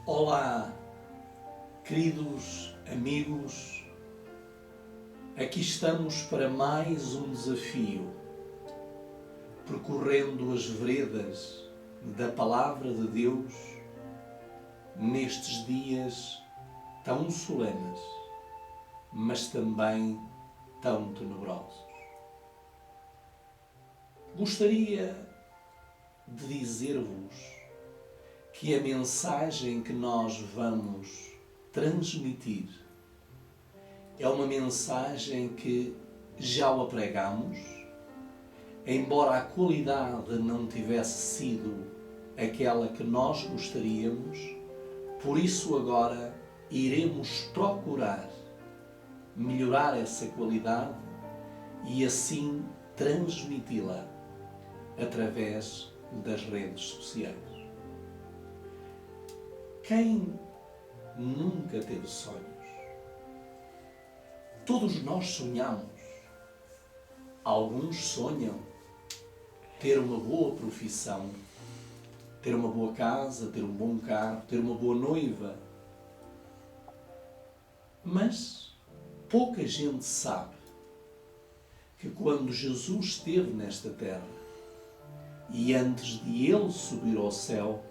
Olá, queridos amigos, aqui estamos para mais um desafio, percorrendo as veredas da Palavra de Deus nestes dias tão solenes, mas também tão tenebrosos. Gostaria de dizer-vos que a mensagem que nós vamos transmitir é uma mensagem que já a pregamos, embora a qualidade não tivesse sido aquela que nós gostaríamos, por isso agora iremos procurar melhorar essa qualidade e assim transmiti-la através das redes sociais. Quem nunca teve sonhos? Todos nós sonhamos. Alguns sonham ter uma boa profissão, ter uma boa casa, ter um bom carro, ter uma boa noiva. Mas pouca gente sabe que quando Jesus esteve nesta terra e antes de ele subir ao céu,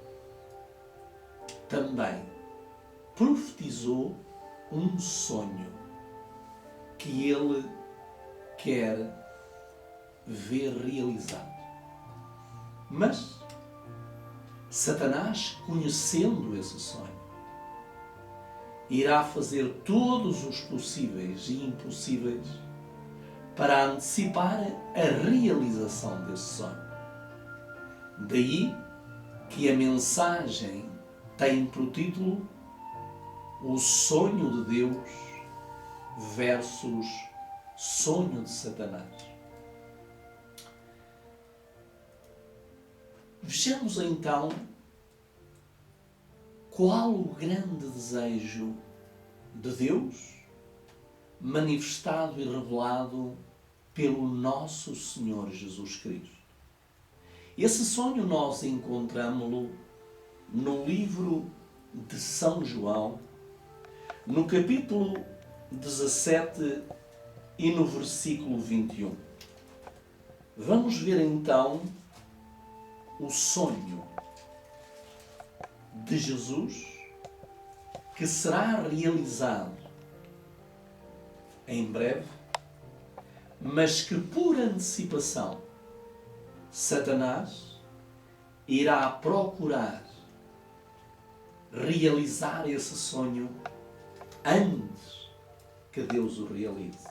também profetizou um sonho que ele quer ver realizado. Mas Satanás, conhecendo esse sonho, irá fazer todos os possíveis e impossíveis para antecipar a realização desse sonho. Daí que a mensagem tem por título O Sonho de Deus versus Sonho de Satanás. Vejamos então qual o grande desejo de Deus manifestado e revelado pelo nosso Senhor Jesus Cristo. Esse sonho nós encontramos-lo no livro de São João, no capítulo 17 e no versículo 21. Vamos ver então o sonho de Jesus que será realizado em breve, mas que por antecipação Satanás irá procurar realizar esse sonho antes que Deus o realize.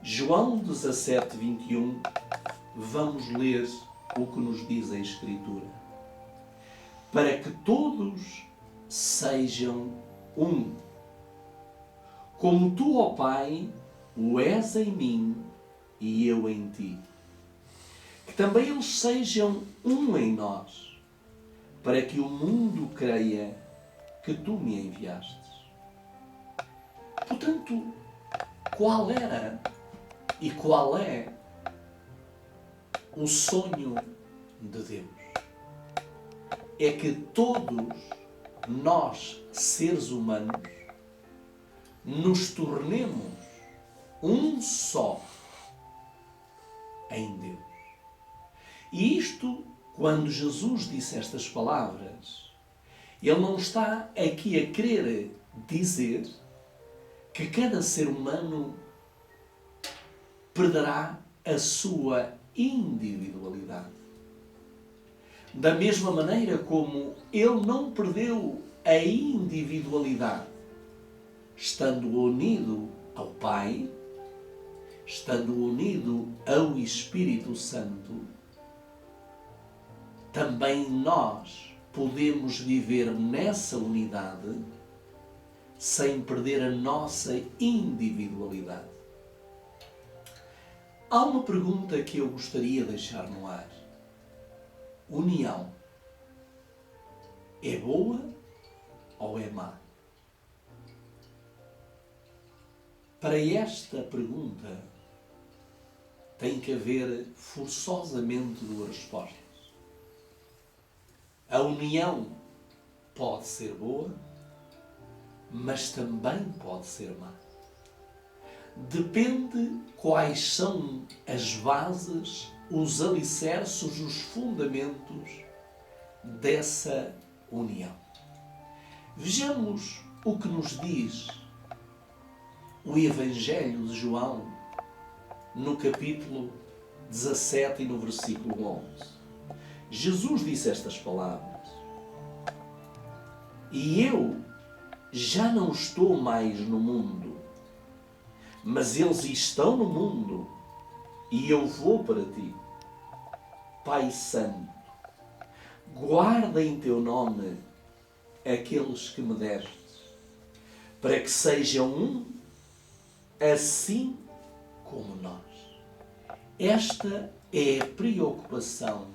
João 17, 21, vamos ler o que nos diz a Escritura. Para que todos sejam um, como tu, ó Pai, o és em mim e eu em ti. Que também eles sejam um em nós, para que o mundo creia que tu me enviastes. Portanto, qual era e qual é o sonho de Deus? É que todos nós, seres humanos, nos tornemos um só em Deus. E isto, quando Jesus disse estas palavras, ele não está aqui a querer dizer que cada ser humano perderá a sua individualidade. Da mesma maneira como ele não perdeu a individualidade, estando unido ao Pai, estando unido ao Espírito Santo, também nós podemos viver nessa unidade sem perder a nossa individualidade. Há uma pergunta que eu gostaria de deixar no ar. União é boa ou é má? Para esta pergunta tem que haver forçosamente duas respostas. A união pode ser boa, mas também pode ser má. Depende quais são as bases, os alicerces, os fundamentos dessa união. Vejamos o que nos diz o Evangelho de João no capítulo 17 e no versículo 11. Jesus disse estas palavras: e eu já não estou mais no mundo, mas eles estão no mundo e eu vou para ti. Pai Santo, guarda em teu nome aqueles que me deste, para que sejam um, assim como nós. Esta é a preocupação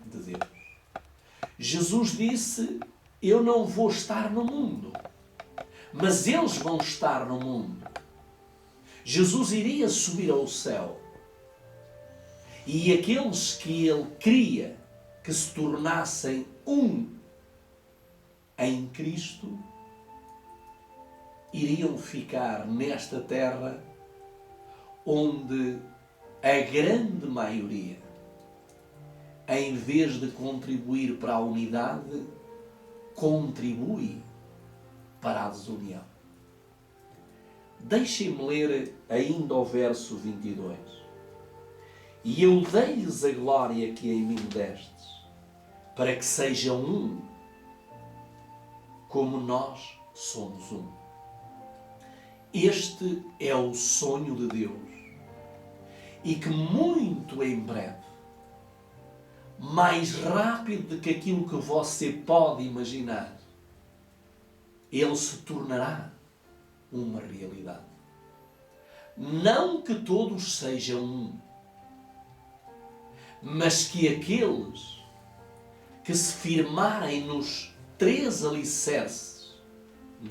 de Deus. Jesus disse: eu não vou estar no mundo, mas eles vão estar no mundo. Jesus iria subir ao céu e aqueles que ele queria que se tornassem um em Cristo iriam ficar nesta terra, onde a grande maioria, em vez de contribuir para a unidade, contribui para a desunião. Deixem-me ler ainda o verso 22. E eu dei-lhes a glória que em mim destes, para que sejam um, como nós somos um. Este é o sonho de Deus, e que muito em breve, mais rápido do que aquilo que você pode imaginar, ele se tornará uma realidade. Não que todos sejam um, mas que aqueles que se firmarem nos 3 alicerces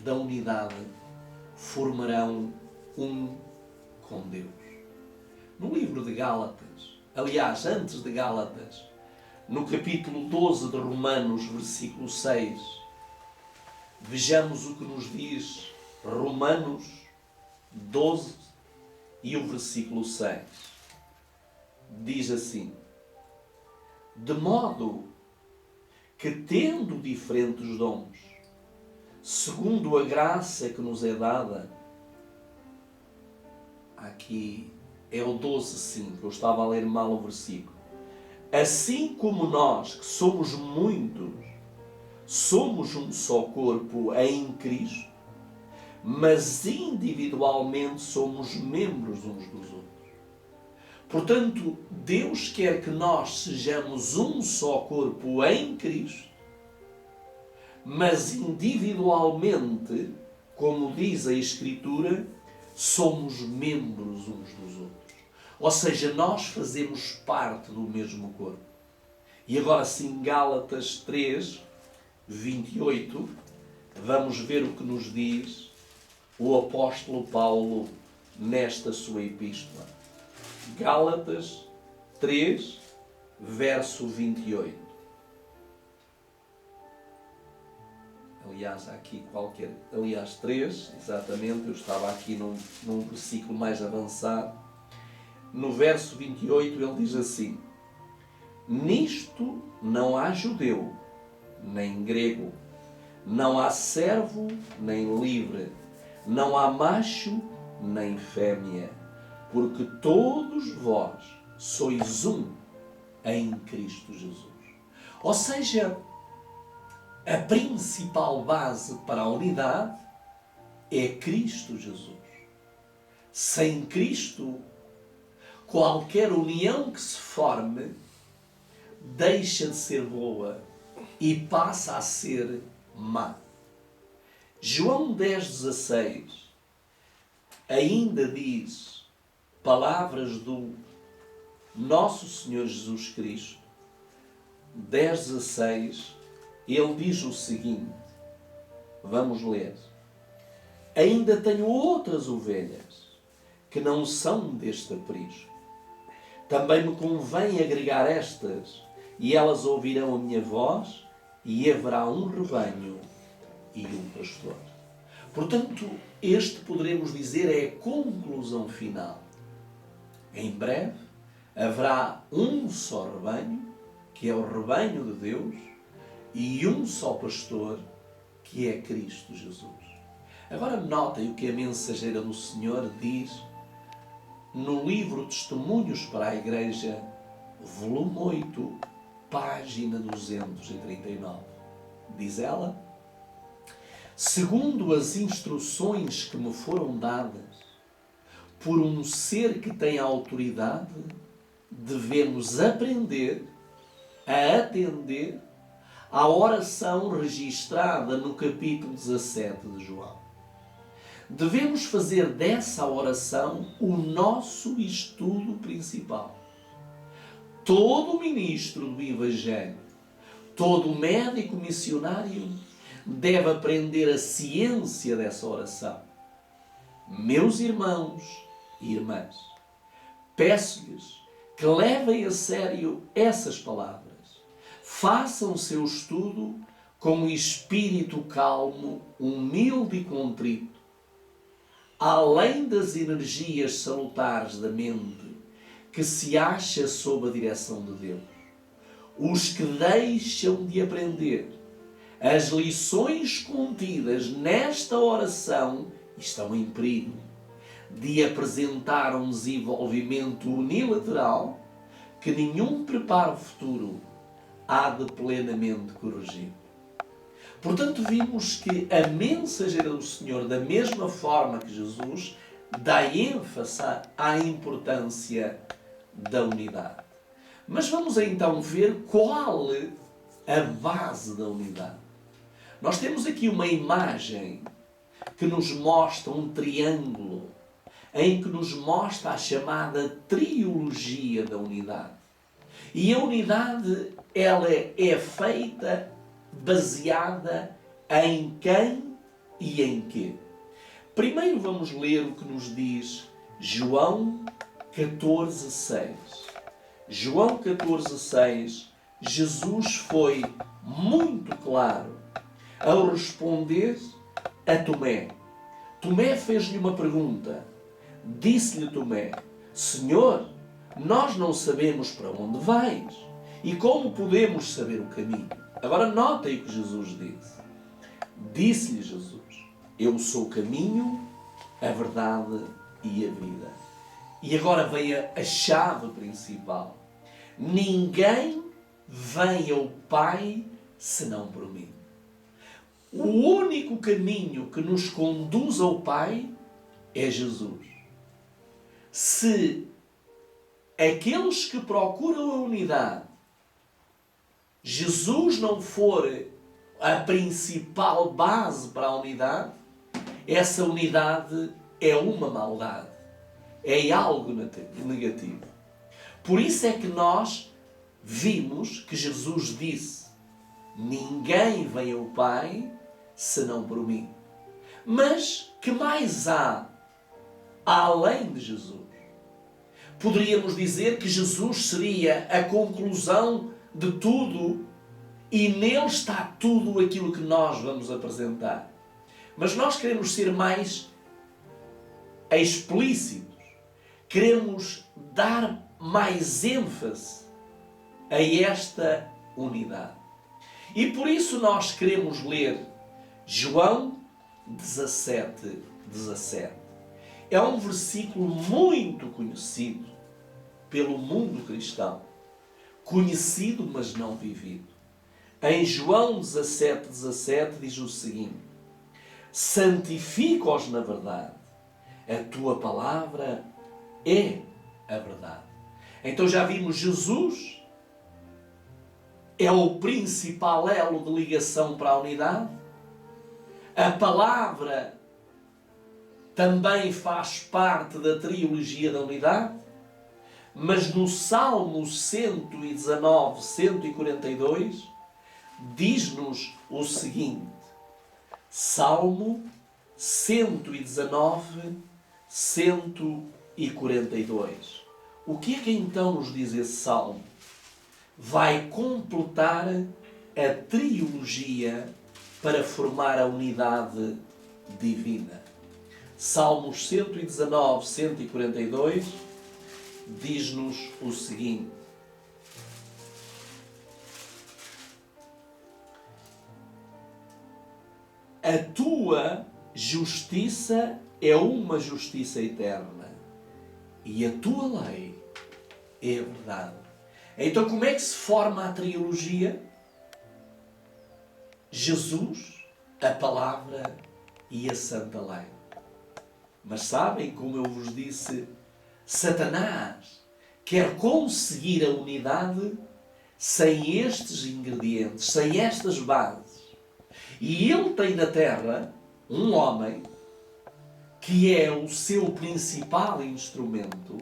da unidade formarão um com Deus. No livro de Gálatas, aliás, antes de Gálatas, no capítulo 12 de Romanos, versículo 6, vejamos o que nos diz Romanos 12 e o versículo 6. Diz assim: de modo que, tendo diferentes dons, segundo a graça que nos é dada, aqui é o 12:5, eu estava a ler mal o versículo. Assim como nós, que somos muitos, somos um só corpo em Cristo, mas individualmente somos membros uns dos outros. Portanto, Deus quer que nós sejamos um só corpo em Cristo, mas individualmente, como diz a Escritura, somos membros uns dos outros. Ou seja, nós fazemos parte do mesmo corpo. E agora sim, Gálatas 3, 28, vamos ver o que nos diz o apóstolo Paulo nesta sua epístola. Gálatas 3, verso 28. Aliás, há aqui qualquer... Aliás, 3, exatamente, eu estava aqui num versículo mais avançado. No verso 28 ele diz assim: nisto não há judeu, nem grego, não há servo, nem livre, não há macho, nem fêmea, porque todos vós sois um em Cristo Jesus. Ou seja, a principal base para a unidade é Cristo Jesus. Sem Cristo, qualquer união que se forme deixa de ser boa e passa a ser má. João 10,16 ainda diz palavras do nosso Senhor Jesus Cristo. 10,16, ele diz o seguinte, vamos ler: ainda tenho outras ovelhas que não são deste aprisco. Também me convém agregar estas, e elas ouvirão a minha voz, e haverá um rebanho e um pastor. Portanto, este poderemos dizer é a conclusão final. Em breve haverá um só rebanho, que é o rebanho de Deus, e um só pastor, que é Cristo Jesus. Agora notem o que a mensageira do Senhor diz no livro Testemunhos para a Igreja, volume 8, página 239. Diz ela: segundo as instruções que me foram dadas por um ser que tem autoridade, devemos aprender a atender à oração registrada no capítulo 17 de João. Devemos fazer dessa oração o nosso estudo principal. Todo ministro do Evangelho, todo médico missionário deve aprender a ciência dessa oração. Meus irmãos e irmãs, peço-lhes que levem a sério essas palavras. Façam o seu estudo com o espírito calmo, humilde e contrito, além das energias salutares da mente que se acha sob a direção de Deus. Os que deixam de aprender as lições contidas nesta oração estão em perigo de apresentar um desenvolvimento unilateral que nenhum preparo futuro há de plenamente corrigir. Portanto, vimos que a mensageira do Senhor, da mesma forma que Jesus, dá ênfase à importância da unidade. Mas vamos então ver qual a base da unidade. Nós temos aqui uma imagem que nos mostra um triângulo, em que nos mostra a chamada trilogia da unidade. E a unidade, ela é feita baseada em quem e em quê. Primeiro vamos ler o que nos diz João 14,6. João 14,6, Jesus foi muito claro ao responder a Tomé. Tomé fez-lhe uma pergunta. Disse-lhe Tomé: Senhor, nós não sabemos para onde vais e como podemos saber o caminho? Agora notem o que Jesus disse. Disse-lhe Jesus: eu sou o caminho, a verdade e a vida. E agora vem a chave principal. Ninguém vem ao Pai senão por mim. O único caminho que nos conduz ao Pai é Jesus. Se aqueles que procuram a unidade, Jesus não for a principal base para a unidade, essa unidade é uma maldade, é algo negativo. Por isso é que nós vimos que Jesus disse: ninguém vem ao Pai senão por mim. Mas que mais há além de Jesus? Poderíamos dizer que Jesus seria a conclusão de tudo e nele está tudo aquilo que nós vamos apresentar. Mas nós queremos ser mais explícitos, queremos dar mais ênfase a esta unidade. E por isso nós queremos ler João 17:17. É um versículo muito conhecido pelo mundo cristão. Conhecido, mas não vivido. Em João 17:17 diz o seguinte: santifica-os na verdade, a tua palavra é a verdade. Então já vimos, Jesus é o principal elo de ligação para a unidade. A palavra também faz parte da trilogia da unidade. Mas no Salmo 119, 142, diz-nos o seguinte. Salmo 119, 142. O que é que então nos diz esse salmo? Vai completar a trilogia para formar a unidade divina. Salmos 119, 142 diz-nos o seguinte: a tua justiça é uma justiça eterna e a tua lei é a verdade. Então, como é que se forma a trilogia? Jesus, a palavra e a santa lei. Mas sabem, como eu vos disse, Satanás quer conseguir a unidade sem estes ingredientes, sem estas bases. E ele tem na terra um homem que é o seu principal instrumento,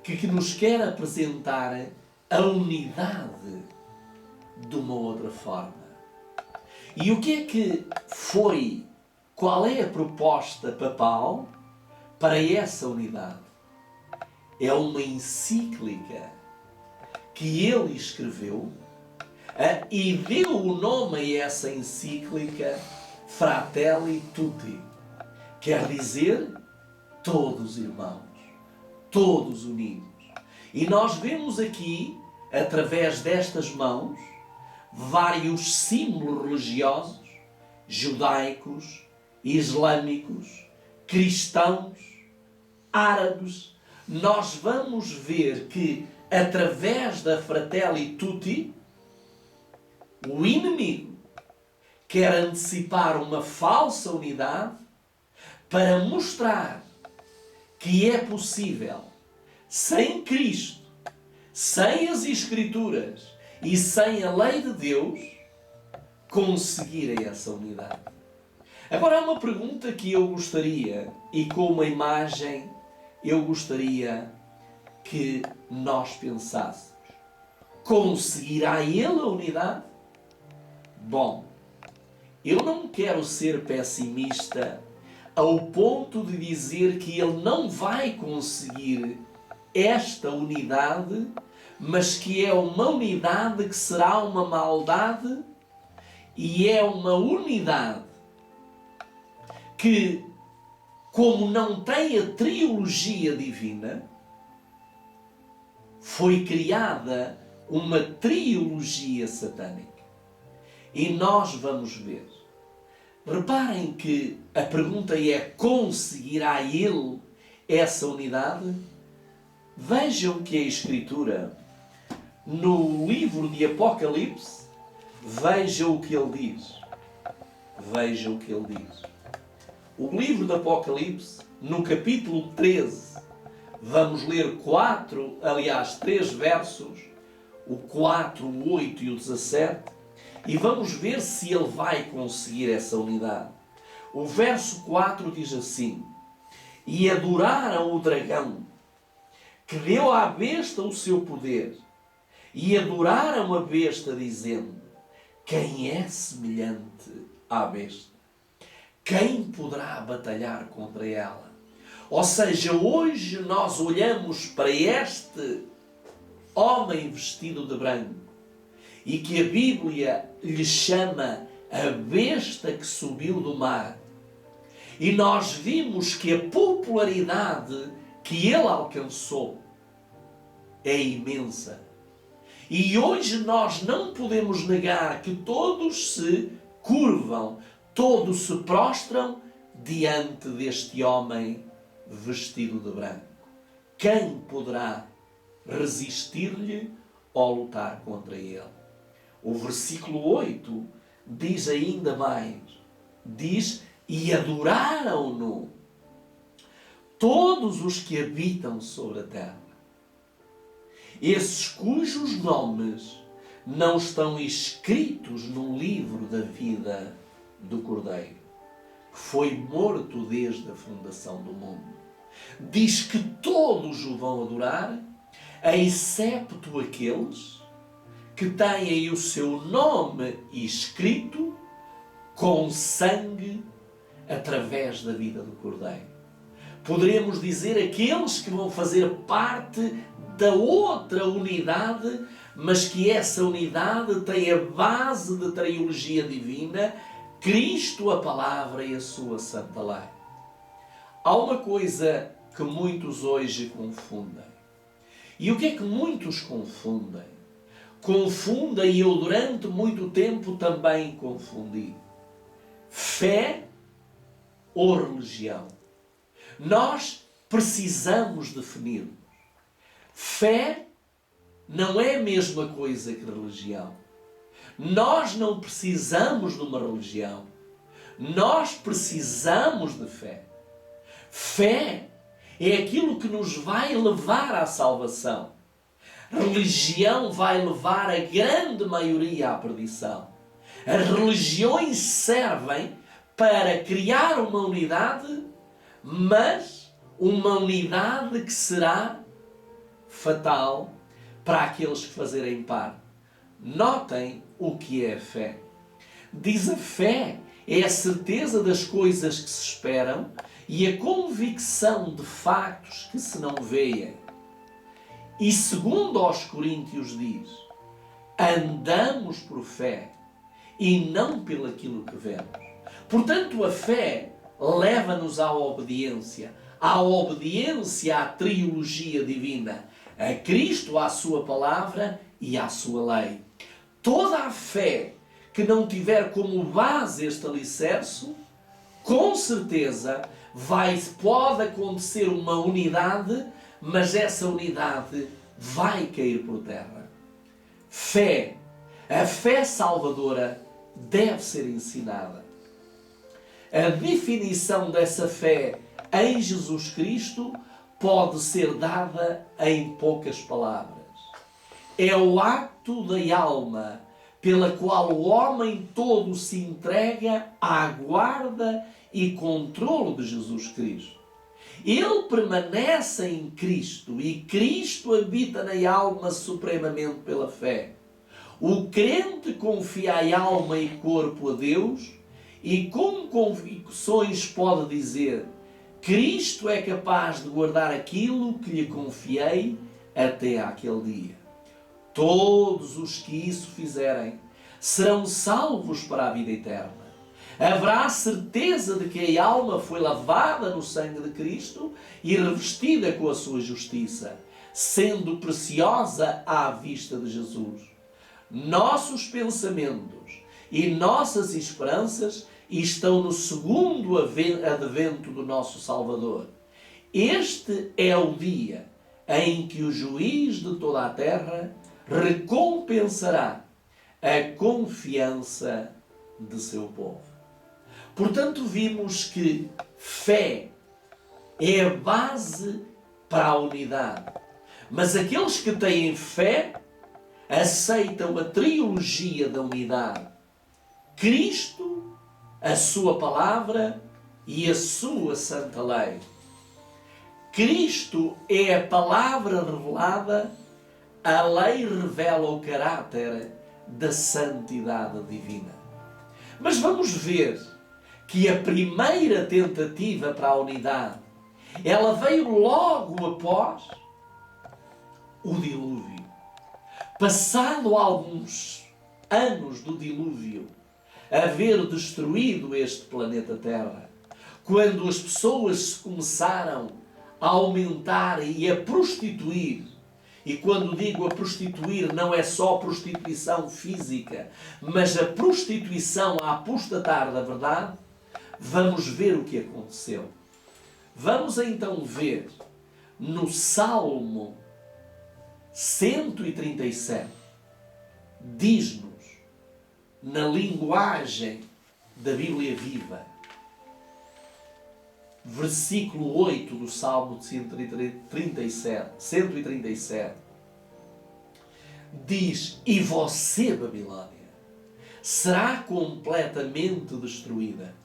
que nos quer apresentar a unidade de uma outra forma. E o que é que foi? Qual é a proposta papal para essa unidade? É uma encíclica que ele escreveu e deu o nome a essa encíclica Fratelli Tutti. Quer dizer, todos irmãos, todos unidos. E nós vemos aqui, através destas mãos, vários símbolos religiosos, judaicos, islâmicos, cristãos, árabes. Nós vamos ver que, através da Fratelli Tutti, o inimigo quer antecipar uma falsa unidade para mostrar que é possível, sem Cristo, sem as Escrituras e sem a lei de Deus, conseguir essa unidade. Agora há uma pergunta que eu gostaria, e com uma imagem, eu gostaria que nós pensássemos. Conseguirá ele a unidade? Bom, eu não quero ser pessimista ao ponto de dizer que ele não vai conseguir esta unidade, mas que é uma unidade que será uma maldade e é uma unidade que, como não tem a trilogia divina, foi criada uma trilogia satânica. E nós vamos ver. Reparem que a pergunta é: conseguirá ele essa unidade? Vejam que a Escritura, no livro de Apocalipse, vejam o que ele diz. Vejam o que ele diz. O livro de Apocalipse, no capítulo 13, vamos ler 3 versos, o 4, o 8 e o 17, e vamos ver se ele vai conseguir essa unidade. O verso 4 diz assim: e adoraram o dragão, que deu à besta o seu poder, e adoraram a besta, dizendo: quem é semelhante à besta? Quem poderá batalhar contra ela? Ou seja, hoje nós olhamos para este homem vestido de branco e que a Bíblia lhe chama a besta que subiu do mar. E nós vimos que a popularidade que ele alcançou é imensa. E hoje nós não podemos negar que todos se curvam, todos se prostram diante deste homem vestido de branco. Quem poderá resistir-lhe ou lutar contra ele? O versículo 8 diz ainda mais. Diz: e adoraram-no todos os que habitam sobre a terra, esses cujos nomes não estão escritos no livro da vida do Cordeiro, que foi morto desde a fundação do mundo. Diz que todos o vão adorar, excepto aqueles que têm o seu nome escrito com sangue através da vida do Cordeiro. Poderemos dizer aqueles que vão fazer parte da outra unidade, mas que essa unidade tem a base de traiologia divina, Cristo, a palavra e a sua santa lei. Há uma coisa que muitos hoje confundem. E o que é que muitos confundem? Confundem, e eu durante muito tempo também confundi, fé ou religião. Nós precisamos definir. Fé não é a mesma coisa que religião. Nós não precisamos de uma religião. Nós precisamos de fé. Fé é aquilo que nos vai levar à salvação. Religião vai levar a grande maioria à perdição. As religiões servem para criar uma unidade, mas uma unidade que será fatal para aqueles que fazerem parte. Notem o que é a fé. Diz a fé é a certeza das coisas que se esperam e a convicção de factos que se não veem. E segundo aos Coríntios diz, andamos por fé e não pelo aquilo que vemos. Portanto, a fé leva-nos à obediência à triologia divina, a Cristo, à sua palavra e à sua lei. Toda a fé que não tiver como base este alicerce, com certeza pode acontecer uma unidade, mas essa unidade vai cair por terra. Fé. A fé salvadora deve ser ensinada. A definição dessa fé em Jesus Cristo pode ser dada em poucas palavras. É o ato da alma pela qual o homem todo se entrega à guarda e controle de Jesus Cristo. Ele permanece em Cristo e Cristo habita na alma supremamente pela fé. O crente confia a alma e corpo a Deus e com convicções pode dizer: Cristo é capaz de guardar aquilo que lhe confiei até àquele dia. Todos os que isso fizerem serão salvos para a vida eterna. Haverá certeza de que a alma foi lavada no sangue de Cristo e revestida com a sua justiça, sendo preciosa à vista de Jesus. Nossos pensamentos e nossas esperanças estão no segundo advento do nosso Salvador. Este é o dia em que o juiz de toda a terra recompensará a confiança de seu povo. Portanto, vimos que fé é a base para a unidade. Mas aqueles que têm fé aceitam a triologia da unidade. Cristo, a sua palavra e a sua santa lei. Cristo é a palavra revelada, a lei revela o caráter da santidade divina. Mas vamos ver que a primeira tentativa para a unidade, ela veio logo após o dilúvio. Passado alguns anos do dilúvio, haver destruído este planeta Terra, quando as pessoas se começaram a aumentar e a prostituir, e quando digo a prostituir, não é só prostituição física, mas a prostituição a apostatar da verdade, vamos ver o que aconteceu. Vamos então ver no Salmo 137, diz-nos, na linguagem da Bíblia Viva, versículo 8 do Salmo de 137, diz: E você, Babilônia, será completamente destruída.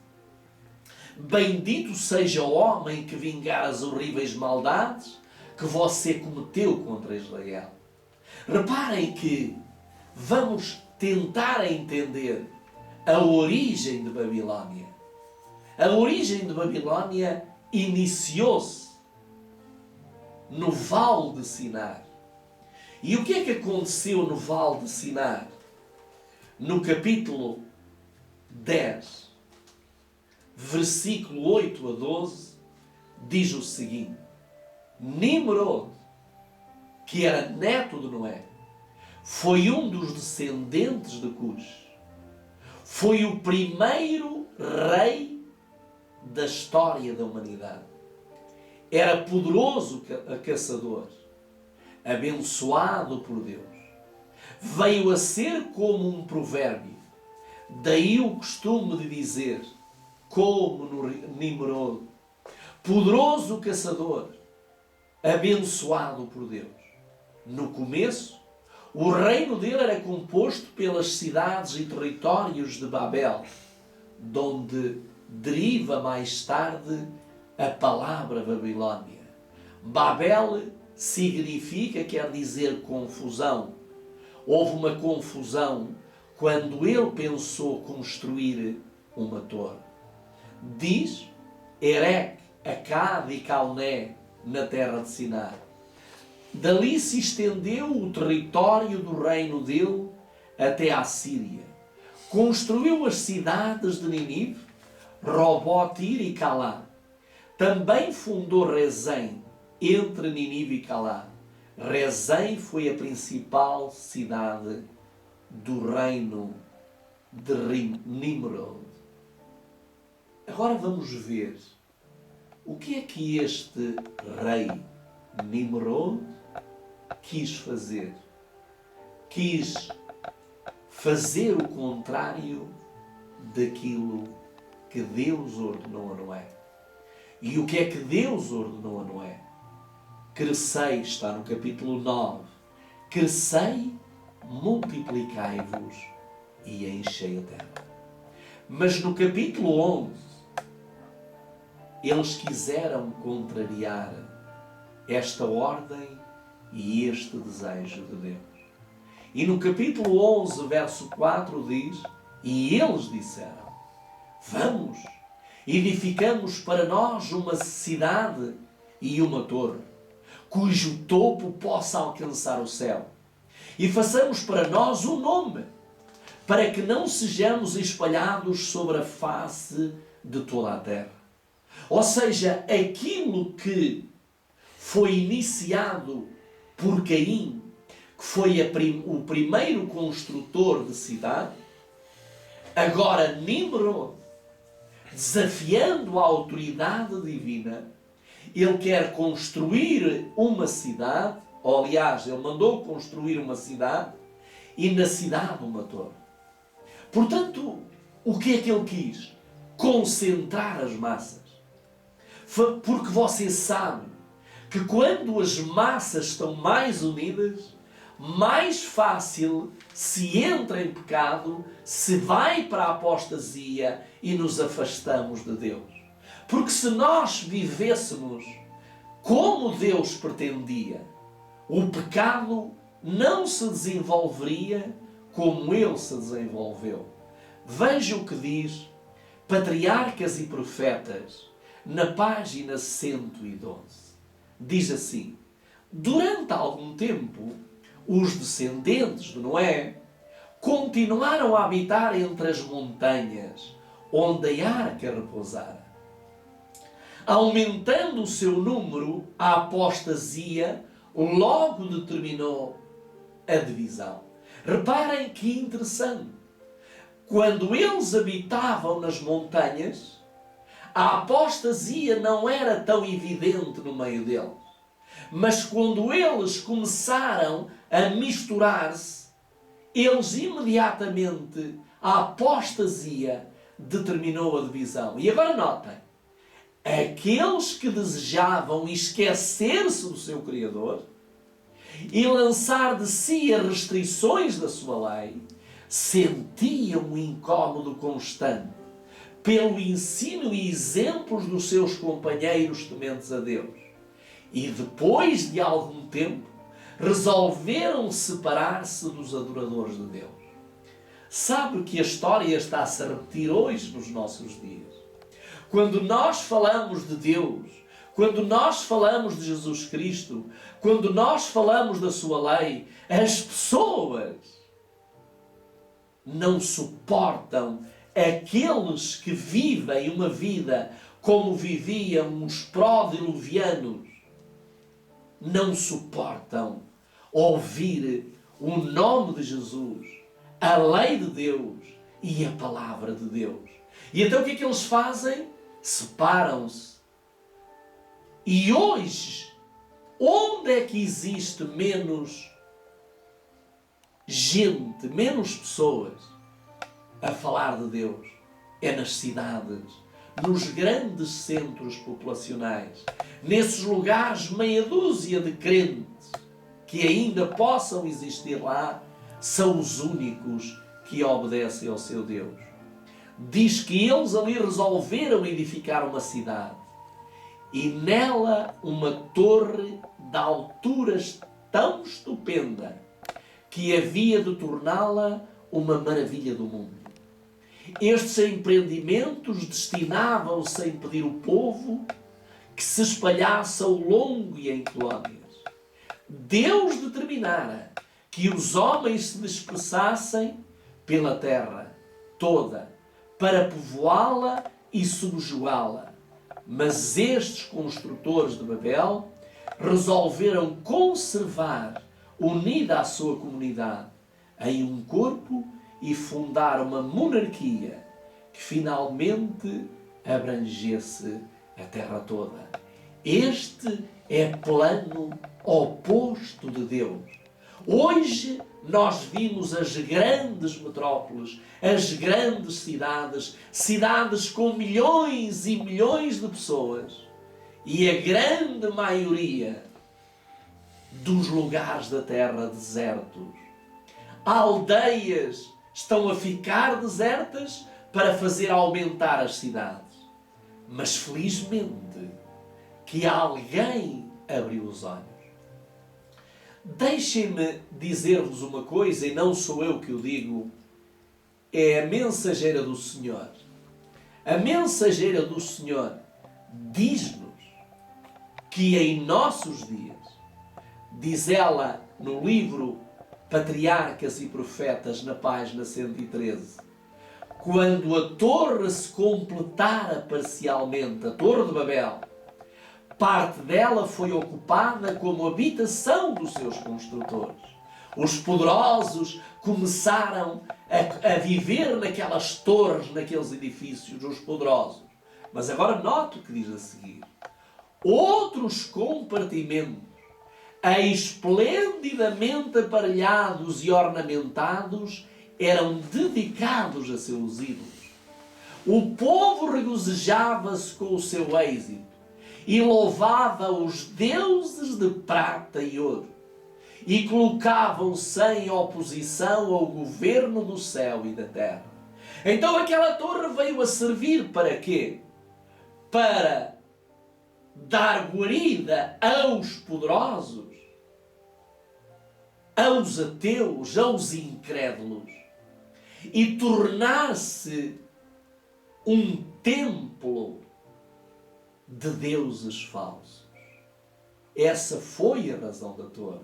Bendito seja o homem que vingar as horríveis maldades que você cometeu contra Israel. Reparem que vamos tentar entender a origem de Babilônia. A origem de Babilônia iniciou-se no Vale de Sinar. E o que é que aconteceu no Vale de Sinar? No capítulo 10, versículo 8 a 12, diz o seguinte: Nimrod, que era neto de Noé, foi um dos descendentes de Cus. Foi o primeiro rei da história da humanidade. Era poderoso caçador, abençoado por Deus. Veio a ser como um provérbio. Daí o costume de dizer, como no Nimrod, poderoso caçador, abençoado por Deus. No começo, o reino dele era composto pelas cidades e territórios de Babel, de onde deriva mais tarde a palavra Babilónia. Babel significa, quer dizer, confusão. Houve uma confusão quando ele pensou construir uma torre. Diz Erech, Acade e Calné, na terra de Sinar. Dali se estendeu o território do reino dele até à Síria. Construiu as cidades de Nínive, Robotir e Calá. Também fundou Rezém, entre Nínive e Calá. Rezém foi a principal cidade do reino de Nimrod. Agora vamos ver o que é que este rei Nimrod quis fazer. Quis fazer o contrário daquilo que Deus ordenou a Noé. E o que é que Deus ordenou a Noé? Crescei, está no capítulo 9. Crescei, multiplicai-vos e enchei a terra. Mas no capítulo 11, eles quiseram contrariar esta ordem e este desejo de Deus. E no capítulo 11, verso 4 diz, e eles disseram, vamos, edificamos para nós uma cidade e uma torre, cujo topo possa alcançar o céu. E façamos para nós um nome, para que não sejamos espalhados sobre a face de toda a terra. Ou seja, aquilo que foi iniciado por Caim, que foi o primeiro construtor de cidade, agora Nimrod, desafiando a autoridade divina, ele quer construir uma cidade, ou aliás, ele mandou construir uma cidade, e na cidade uma torre. Portanto, o que é que ele quis? Concentrar as massas. Porque você sabe que quando as massas estão mais unidas, mais fácil se entra em pecado, se vai para a apostasia e nos afastamos de Deus. Porque se nós vivêssemos como Deus pretendia, o pecado não se desenvolveria como ele se desenvolveu. Veja o que diz Patriarcas e Profetas, na página 112. Diz assim, durante algum tempo, os descendentes de Noé continuaram a habitar entre as montanhas, onde a arca repousara. Aumentando o seu número, a apostasia logo determinou a divisão. Reparem que interessante. Quando eles habitavam nas montanhas, a apostasia não era tão evidente no meio deles. Mas quando eles começaram a misturar-se, eles imediatamente, a apostasia determinou a divisão. E agora notem, aqueles que desejavam esquecer-se do seu Criador e lançar de si as restrições da sua lei, sentiam um incómodo constante pelo ensino e exemplos dos seus companheiros tementes a Deus. E depois de algum tempo, resolveram separar-se dos adoradores de Deus. Sabe que a história está-se a repetir hoje nos nossos dias. Quando nós falamos de Deus, quando nós falamos de Jesus Cristo, quando nós falamos da sua lei, as pessoas não suportam aqueles que vivem uma vida como viviam os pró-diluvianos. Não suportam ouvir o nome de Jesus, a lei de Deus e a palavra de Deus. E então o que é que eles fazem? Separam-se. E hoje, onde é que existe menos gente, menos pessoas a falar de Deus? É nas cidades, nos grandes centros populacionais, nesses lugares meia dúzia de crentes que ainda possam existir lá, são os únicos que obedecem ao seu Deus. Diz que eles ali resolveram edificar uma cidade e nela uma torre de alturas tão estupenda que havia de torná-la uma maravilha do mundo. Estes empreendimentos destinavam-se a impedir o povo que se espalhasse ao longo e em colónias. Deus determinara que os homens se dispersassem pela terra toda para povoá-la e subjugá-la. Mas estes construtores de Babel resolveram conservar, unida à sua comunidade, em um corpo e fundar uma monarquia que finalmente abrangesse a terra toda. Este é plano oposto de Deus. Hoje nós vimos as grandes metrópoles, as grandes cidades, cidades com milhões e milhões de pessoas, e a grande maioria dos lugares da terra desertos. Aldeias estão a ficar desertas para fazer aumentar as cidades. Mas felizmente que alguém abriu os olhos. Deixem-me dizer-vos uma coisa, e não sou eu que o digo, é a mensageira do Senhor. A mensageira do Senhor diz-nos que em nossos dias, diz ela no livro Patriarcas e Profetas, na página 113, quando a torre se completara parcialmente, a Torre de Babel, parte dela foi ocupada como habitação dos seus construtores. Os poderosos começaram a viver naquelas torres, naqueles edifícios, os poderosos. Mas agora note o que diz a seguir. Outros compartimentos, esplendidamente aparelhados e ornamentados, eram dedicados a seus ídolos. O povo regozijava-se com o seu êxito e louvava os deuses de prata e ouro, e colocavam-se em oposição ao governo do céu e da terra. Então aquela torre veio a servir para quê? Para dar guarida aos poderosos, aos ateus, aos incrédulos, e tornar-se um templo de deuses falsos. Essa foi a razão da torre.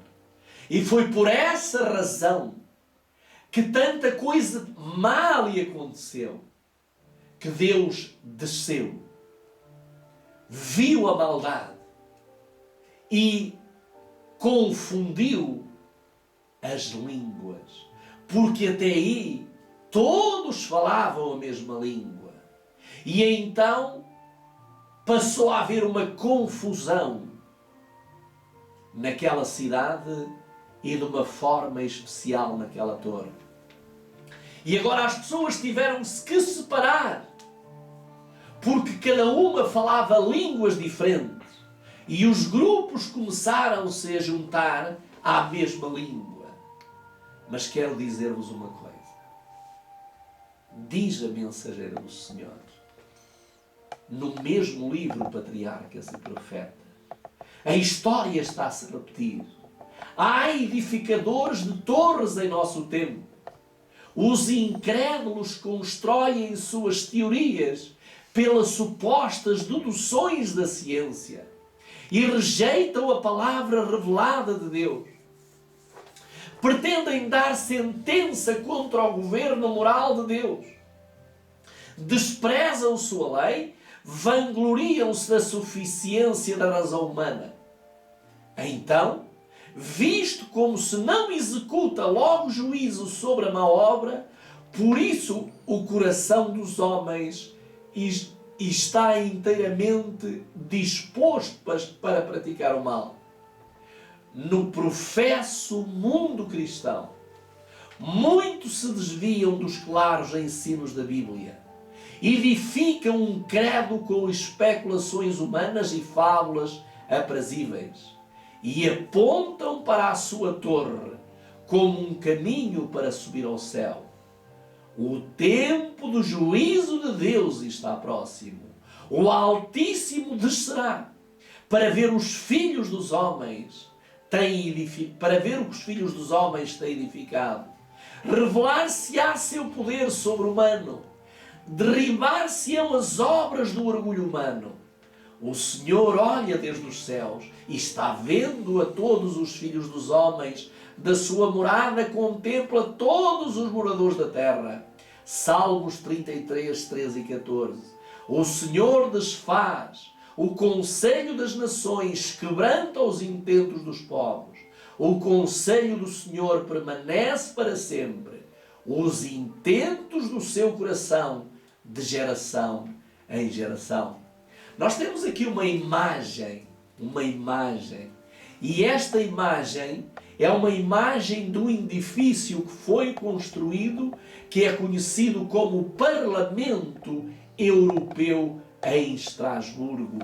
E foi por essa razão que tanta coisa má lhe aconteceu, que Deus desceu, viu a maldade e confundiu as línguas, porque até aí todos falavam a mesma língua. E então passou a haver uma confusão naquela cidade e de uma forma especial naquela torre. E agora as pessoas tiveram-se que separar, porque cada uma falava línguas diferentes, e os grupos começaram-se a juntar à mesma língua. Mas quero dizer-vos uma coisa. Diz a mensageira do Senhor, no mesmo livro Patriarcas e Profetas, a história está-se a repetir. Há edificadores de torres em nosso tempo. Os incrédulos constroem suas teorias pelas supostas deduções da ciência. e rejeitam a palavra revelada de Deus. Pretendem dar sentença contra o governo moral de Deus. Desprezam sua lei, vangloriam-se da suficiência da razão humana. Então, visto como se não executa logo juízo sobre a má obra, por isso o coração dos homens está inteiramente disposto para praticar o mal. No professo mundo cristão, muitos se desviam dos claros ensinos da Bíblia, edificam um credo com especulações humanas e fábulas aprazíveis e apontam para a sua torre como um caminho para subir ao céu. O tempo do juízo de Deus está próximo. O Altíssimo descerá para ver os filhos dos homens têm edificado. Revelar-se-á seu poder sobre-humano. Derribar-se-ão as obras do orgulho humano. O Senhor olha desde os céus e está vendo a todos os filhos dos homens. Da sua morada contempla todos os moradores da terra. Salmos 33, 13 e 14. O Senhor desfaz o conselho das nações, quebranta os intentos dos povos. O conselho do Senhor permanece para sempre. Os intentos do seu coração de geração em geração. Nós temos aqui uma imagem, e esta imagem é uma imagem do edifício que foi construído, que é conhecido como o Parlamento Europeu em Estrasburgo.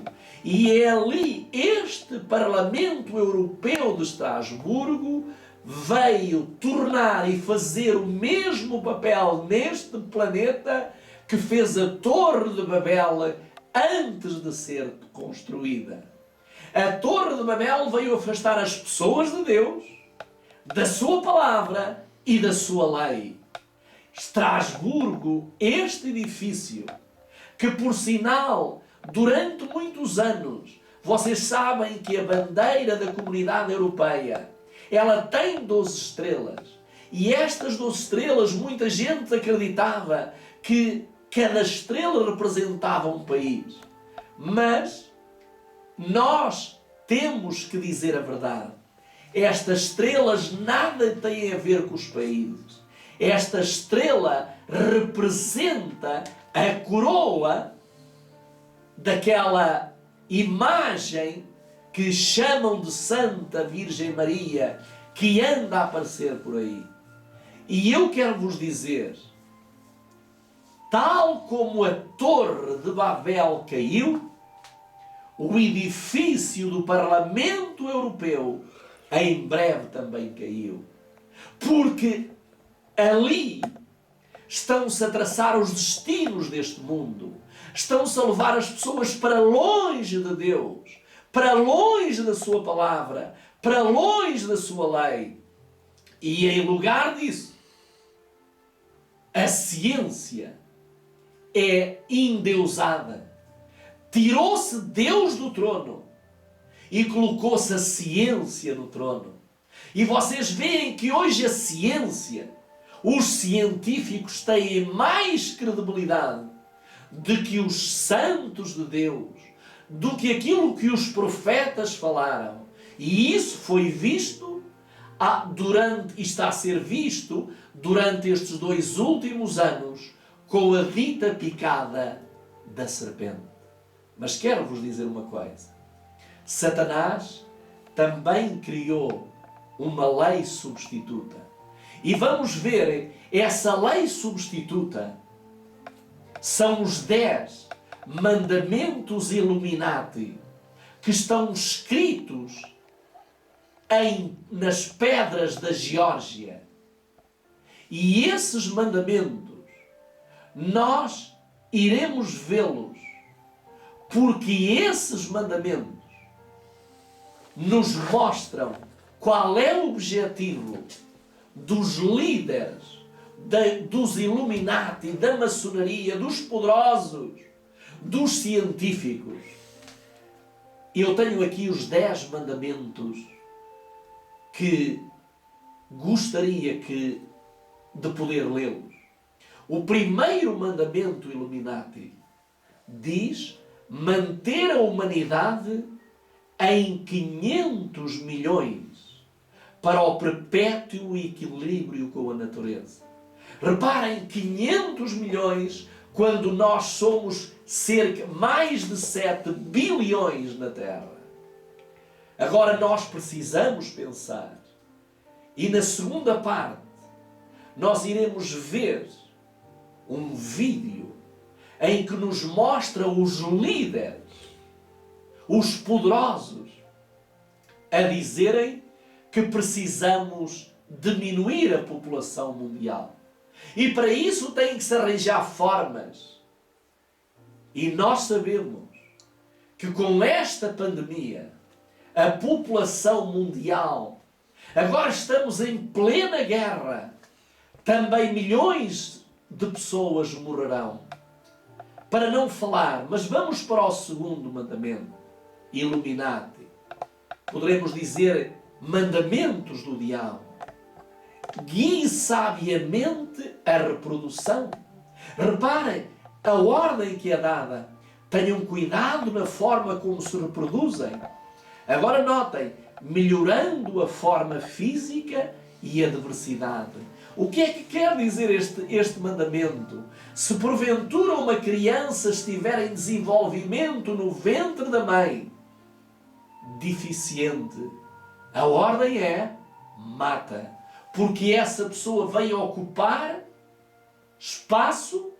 E é ali, este Parlamento Europeu de Estrasburgo veio tornar e fazer o mesmo papel neste planeta que fez a Torre de Babel antes de ser construída. A Torre de Babel veio afastar as pessoas de Deus, da sua palavra e da sua lei. Estrasburgo, este edifício, que por sinal, durante muitos anos, vocês sabem que a bandeira da Comunidade Europeia, ela tem 12 estrelas. E estas 12 estrelas, muita gente acreditava que cada estrela representava um país. Mas nós temos que dizer a verdade. Estas estrelas nada têm a ver com os países. Esta estrela representa a coroa daquela imagem que chamam de Santa Virgem Maria, que anda a aparecer por aí. E eu quero vos dizer, tal como a Torre de Babel caiu, o edifício do Parlamento Europeu em breve também caiu. Porque ali estão-se a traçar os destinos deste mundo. Estão-se a levar as pessoas para longe de Deus, para longe da sua palavra, para longe da sua lei. E em lugar disso, a ciência é endeusada. Tirou-se Deus do trono e colocou-se a ciência no trono. E vocês veem que hoje a ciência, os científicos têm mais credibilidade do que os santos de Deus, do que aquilo que os profetas falaram. E isso foi visto e está a ser visto durante estes 2 últimos anos com a dita picada da serpente. Mas quero vos dizer uma coisa. Satanás também criou uma lei substituta. E vamos ver, essa lei substituta são os 10 mandamentos Illuminati que estão escritos nas pedras da Geórgia. E esses mandamentos, nós iremos vê-los, porque esses mandamentos nos mostram qual é o objetivo dos líderes, dos Illuminati, da maçonaria, dos poderosos, dos científicos. eu tenho aqui os 10 mandamentos que gostaria de poder lê-los. O primeiro mandamento Illuminati diz manter a humanidade em 500 milhões para o perpétuo equilíbrio com a natureza. Reparem, 500 milhões quando nós somos mais de 7 bilhões na Terra. Agora nós precisamos pensar, e na segunda parte nós iremos ver um vídeo em que nos mostra os líderes, os poderosos, a dizerem que precisamos diminuir a população mundial. E para isso tem que se arranjar formas. E nós sabemos que com esta pandemia, a população mundial, agora estamos em plena guerra, também milhões de pessoas morrerão. Para não falar, mas vamos para o segundo mandamento, Illuminati. Poderemos dizer mandamentos do diabo. Guie sabiamente a reprodução. Reparem, a ordem que é dada. Tenham cuidado na forma como se reproduzem. Agora notem, melhorando a forma física e a diversidade. O que é que quer dizer este mandamento? Se porventura uma criança estiver em desenvolvimento no ventre da mãe, deficiente, a ordem é mata. Porque essa pessoa vem ocupar espaço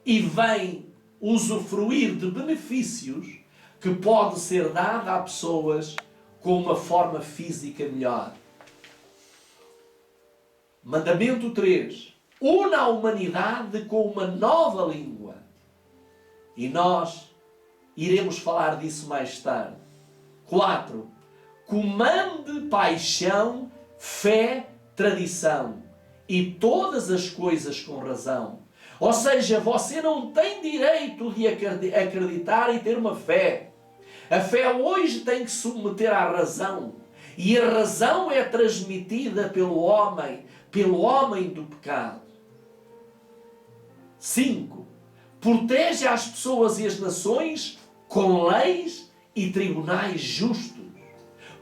e vem usufruir de benefícios que pode ser dado a pessoas com uma forma física melhor. Mandamento 3. Una a humanidade com uma nova língua. E nós iremos falar disso mais tarde. 4. Comande paixão, fé, tradição e todas as coisas com razão. Ou seja, você não tem direito de acreditar e ter uma fé. A fé hoje tem que se submeter à razão. E a razão é transmitida pelo homem do pecado. 5. Protege as pessoas e as nações com leis e tribunais justos.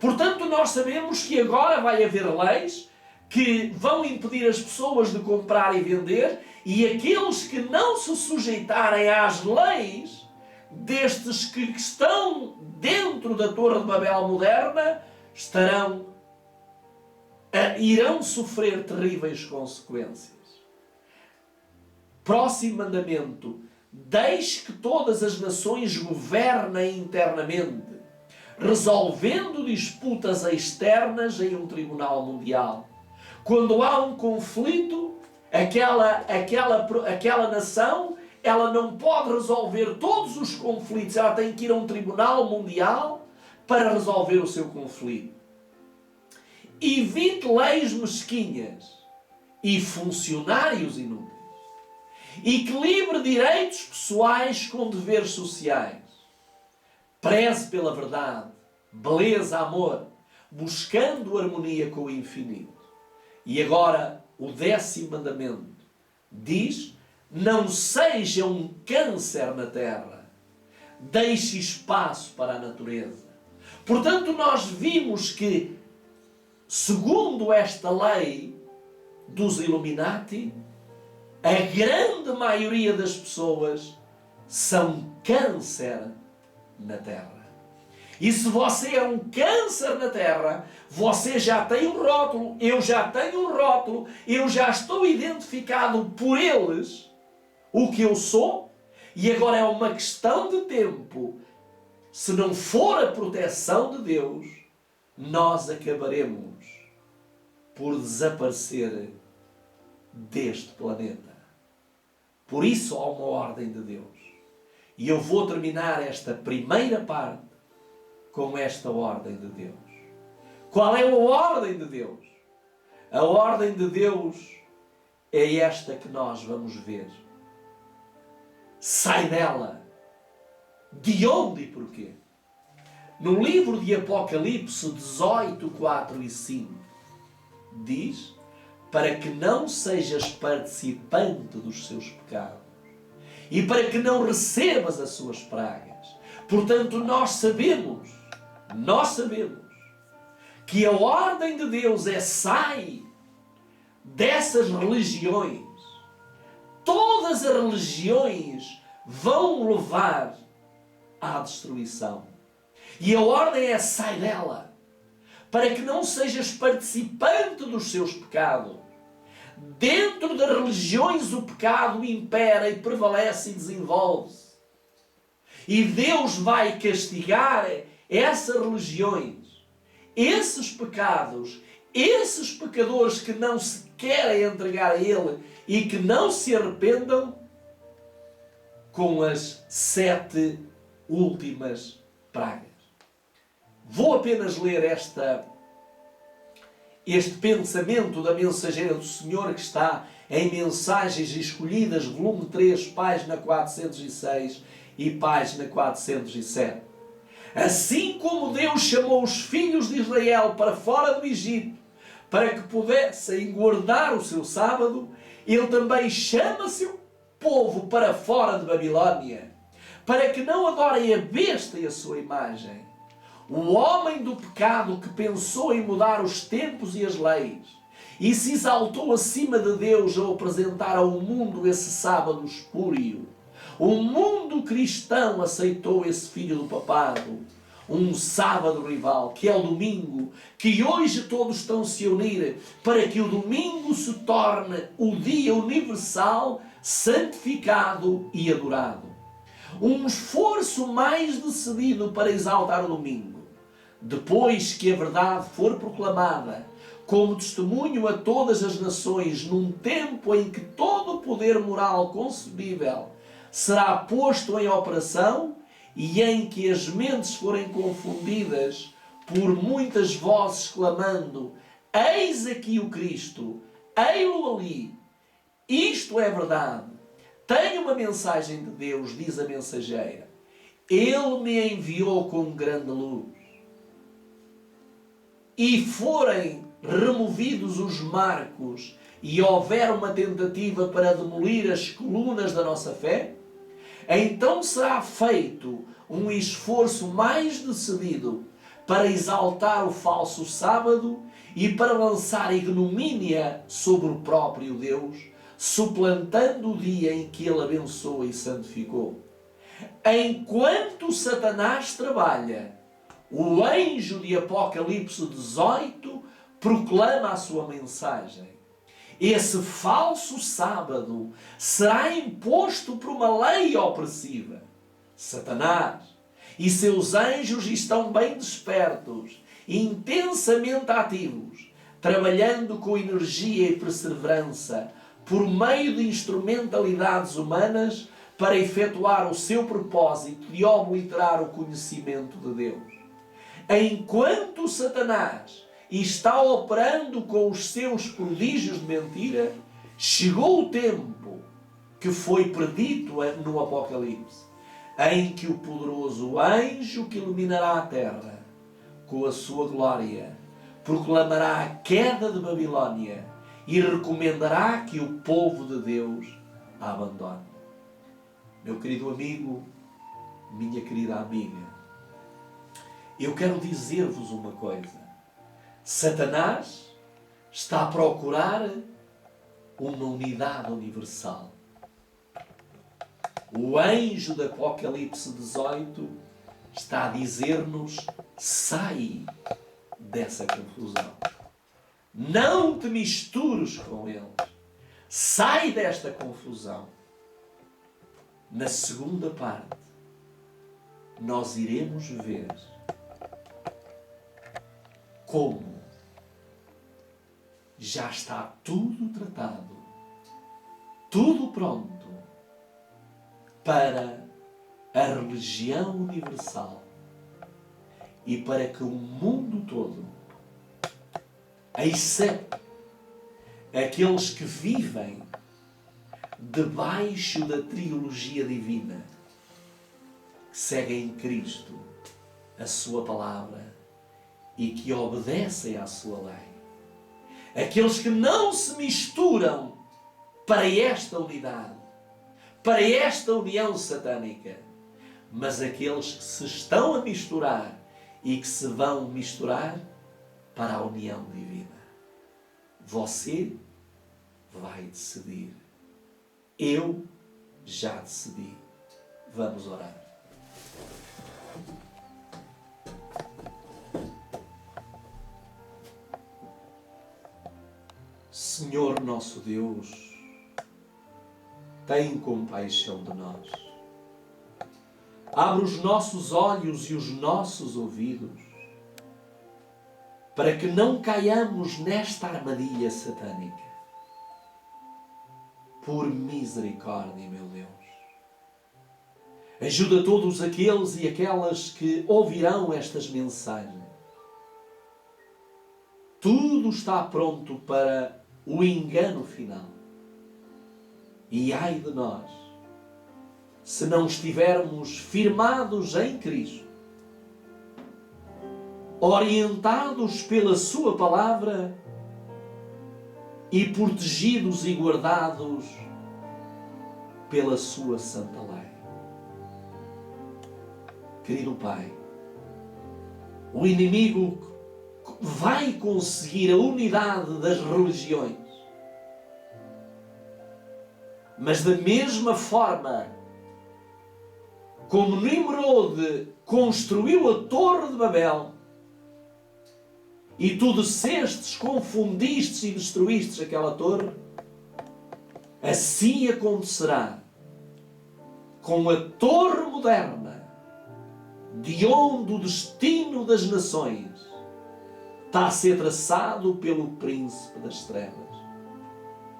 Portanto, nós sabemos que agora vai haver leis que vão impedir as pessoas de comprar e vender, e aqueles que não se sujeitarem às leis destes que estão dentro da Torre de Babel moderna irão sofrer terríveis consequências. Próximo mandamento. Deixe que todas as nações governem internamente, resolvendo disputas externas em um tribunal mundial. Quando há um conflito, aquela nação, ela não pode resolver todos os conflitos, ela tem que ir a um tribunal mundial para resolver o seu conflito. Evite leis mesquinhas e funcionários inúteis. Equilibre direitos pessoais com deveres sociais. Preze pela verdade, beleza, amor, buscando harmonia com o infinito. E agora, o 10º mandamento diz: não seja um câncer na terra. Deixe espaço para a natureza. Portanto, nós vimos que, segundo esta lei dos Illuminati, a grande maioria das pessoas são câncer na Terra. E se você é um câncer na Terra, você já tem um rótulo, eu já tenho um rótulo, eu já estou identificado por eles, o que eu sou, e agora é uma questão de tempo. Se não for a proteção de Deus, nós acabaremos por desaparecer deste planeta. Por isso há uma ordem de Deus. E eu vou terminar esta primeira parte com esta ordem de Deus. Qual é a ordem de Deus? A ordem de Deus é esta que nós vamos ver. Sai dela. De onde e porquê? No livro de Apocalipse 18, 4 e 5, diz: para que não sejas participante dos seus pecados e para que não recebas as suas pragas. Portanto, nós sabemos que a ordem de Deus é: sai dessas religiões. Todas as religiões vão levar à destruição. E a ordem é: sai dela, para que não sejas participante dos seus pecados. Dentro das religiões o pecado impera e prevalece e desenvolve-se. E Deus vai castigar essas religiões, esses pecados, esses pecadores que não se querem entregar a Ele e que não se arrependam, com as 7 últimas pragas. Vou apenas ler este pensamento da mensageira do Senhor, que está em Mensagens Escolhidas, volume 3, página 406 e página 407. Assim como Deus chamou os filhos de Israel para fora do Egito, para que pudessem guardar o seu sábado, Ele também chama seu povo para fora de Babilónia, para que não adorem a besta e a sua imagem. O homem do pecado que pensou em mudar os tempos e as leis e se exaltou acima de Deus ao apresentar ao mundo esse sábado espúrio. O mundo cristão aceitou esse filho do papado, um sábado rival, que é o domingo, que hoje todos estão-se a unir para que o domingo se torne o dia universal, santificado e adorado. Um esforço mais decidido para exaltar o domingo, depois que a verdade for proclamada como testemunho a todas as nações, num tempo em que todo o poder moral concebível será posto em operação e em que as mentes forem confundidas por muitas vozes clamando: eis aqui o Cristo, ei-lo ali, isto é verdade. Tenho uma mensagem de Deus, diz a mensageira. Ele me enviou com grande luz. E forem removidos os marcos e houver uma tentativa para demolir as colunas da nossa fé, então será feito um esforço mais decidido para exaltar o falso sábado e para lançar ignomínia sobre o próprio Deus, suplantando o dia em que Ele abençoa e santificou. Enquanto Satanás trabalha, o anjo de Apocalipse 18 proclama a sua mensagem. Esse falso sábado será imposto por uma lei opressiva. Satanás e seus anjos estão bem despertos, intensamente ativos, trabalhando com energia e perseverança, por meio de instrumentalidades humanas, para efetuar o seu propósito de obliterar o conhecimento de Deus. Enquanto Satanás está operando com os seus prodígios de mentira, chegou o tempo que foi predito no Apocalipse, em que o poderoso anjo que iluminará a terra com a sua glória proclamará a queda de Babilónia e recomendará que o povo de Deus a abandone. Meu querido amigo, minha querida amiga, eu quero dizer-vos uma coisa. Satanás está a procurar uma unidade universal. O anjo do Apocalipse 18 está a dizer-nos: sai dessa confusão. Não te mistures com eles. Sai desta confusão. Na segunda parte, nós iremos ver como já está tudo tratado, tudo pronto para a religião universal e para que o mundo todo, exceto aqueles que vivem debaixo da trilogia divina, que seguem Cristo a sua palavra e que obedecem à sua lei. Aqueles que não se misturam para esta unidade, para esta união satânica, mas aqueles que se estão a misturar e que se vão misturar para a união divina. Você vai decidir. Eu já decidi. Vamos orar. Senhor nosso Deus, tem compaixão de nós. Abre os nossos olhos e os nossos ouvidos para que não caiamos nesta armadilha satânica. Por misericórdia, meu Deus. Ajuda todos aqueles e aquelas que ouvirão estas mensagens. Tudo está pronto para o engano final. E ai de nós, se não estivermos firmados em Cristo, orientados pela sua palavra e protegidos e guardados pela sua santa lei. Querido Pai, o inimigo vai conseguir a unidade das religiões, mas da mesma forma como Nimrod construiu a Torre de Babel e tu descestes, confundistes e destruístes aquela torre, assim acontecerá com a torre moderna, de onde o destino das nações está a ser traçado pelo Príncipe das Trevas.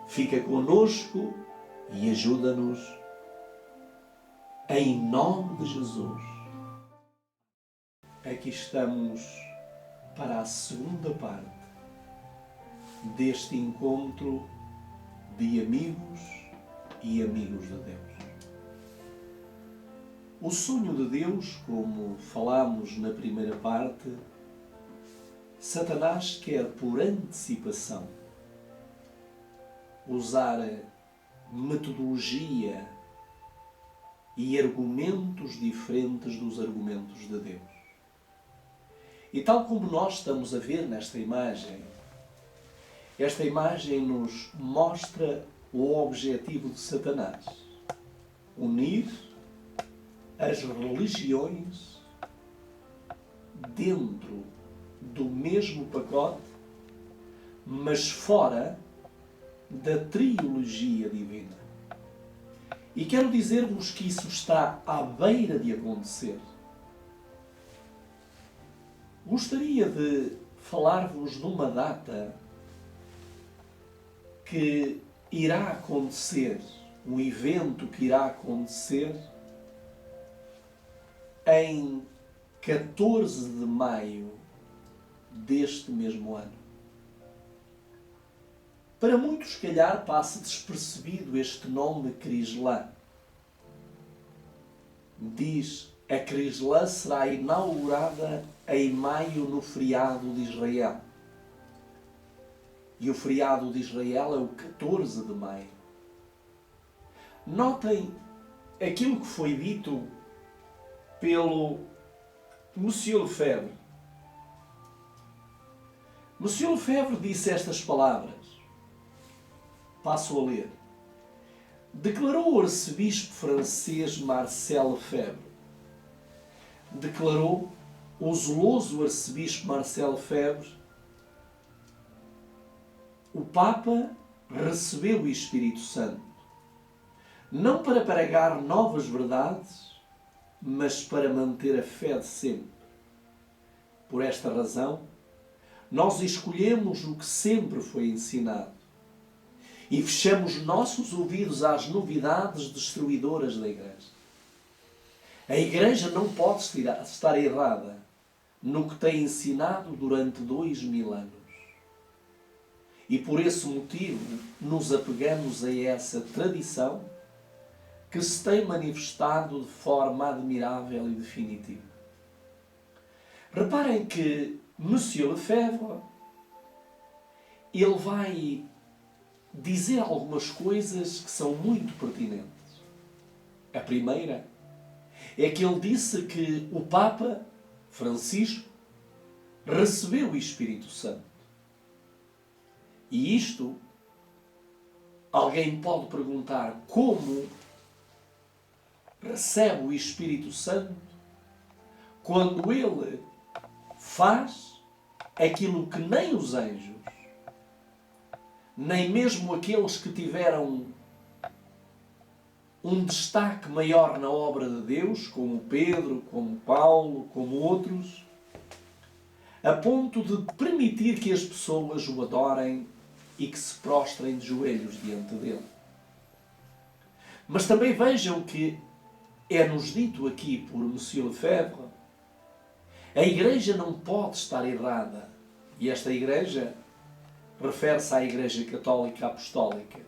Fica conosco e ajuda-nos, em nome de Jesus. Aqui estamos para a segunda parte deste encontro de amigos e amigos de Deus. O sonho de Deus, como falámos na primeira parte, Satanás quer por antecipação usar metodologia e argumentos diferentes dos argumentos de Deus. E tal como nós estamos a ver nesta imagem, esta imagem nos mostra o objetivo de Satanás: unir as religiões dentro do mesmo pacote, mas fora da trilogia divina. E quero dizer-vos que isso está à beira de acontecer. Gostaria de falar-vos de uma data que irá acontecer, um evento que irá acontecer em 14 de maio deste mesmo ano. Para muitos, se calhar, passa despercebido este nome Crislã. Diz: a Crislã será inaugurada em maio no feriado de Israel. E o feriado de Israel é o 14 de maio. Notem aquilo que foi dito pelo Monsieur Lefebvre. Monsieur Lefebvre disse estas palavras. Passo a ler. Declarou o arcebispo francês Marcel Lefebvre. Declarou o zeloso arcebispo Marcel Lefebvre. O Papa recebeu o Espírito Santo, não para pregar novas verdades, mas para manter a fé de sempre. Por esta razão, nós escolhemos o que sempre foi ensinado e fechamos nossos ouvidos às novidades destruidoras da Igreja. A Igreja não pode estar errada no que tem ensinado durante 2000 anos. E por esse motivo nos apegamos a essa tradição que se tem manifestado de forma admirável e definitiva. Reparem que Monsieur Lefebvre, ele vai dizer algumas coisas que são muito pertinentes. A primeira é que ele disse que o Papa Francisco recebeu o Espírito Santo. E isto, alguém pode perguntar como recebe o Espírito Santo quando ele faz aquilo que nem os anjos, nem mesmo aqueles que tiveram um destaque maior na obra de Deus, como Pedro, como Paulo, como outros, a ponto de permitir que as pessoas o adorem e que se prostrem de joelhos diante dele. Mas também vejam que é-nos dito aqui por Monsieur Lefebvre, a Igreja não pode estar errada. E esta Igreja refere-se à Igreja Católica Apostólica,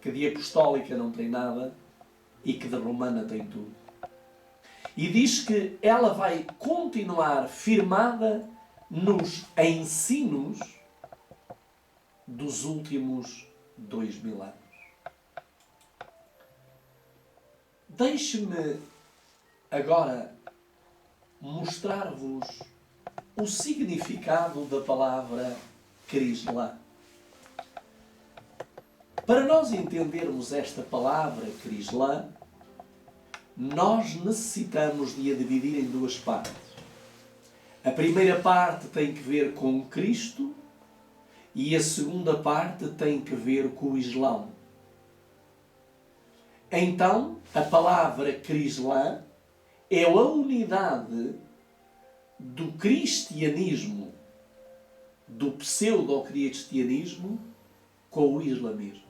que de apostólica não tem nada e que de romana tem tudo. E diz que ela vai continuar firmada nos ensinos dos últimos 2000 anos. Deixe-me agora mostrar-vos o significado da palavra Crislã. Para nós entendermos esta palavra Crislã, nós necessitamos de a dividir em duas partes. A primeira parte tem que ver com Cristo e a segunda parte tem que ver com o Islão. Então, a palavra Crislã é a unidade do cristianismo, do pseudo-cristianismo, com o islamismo.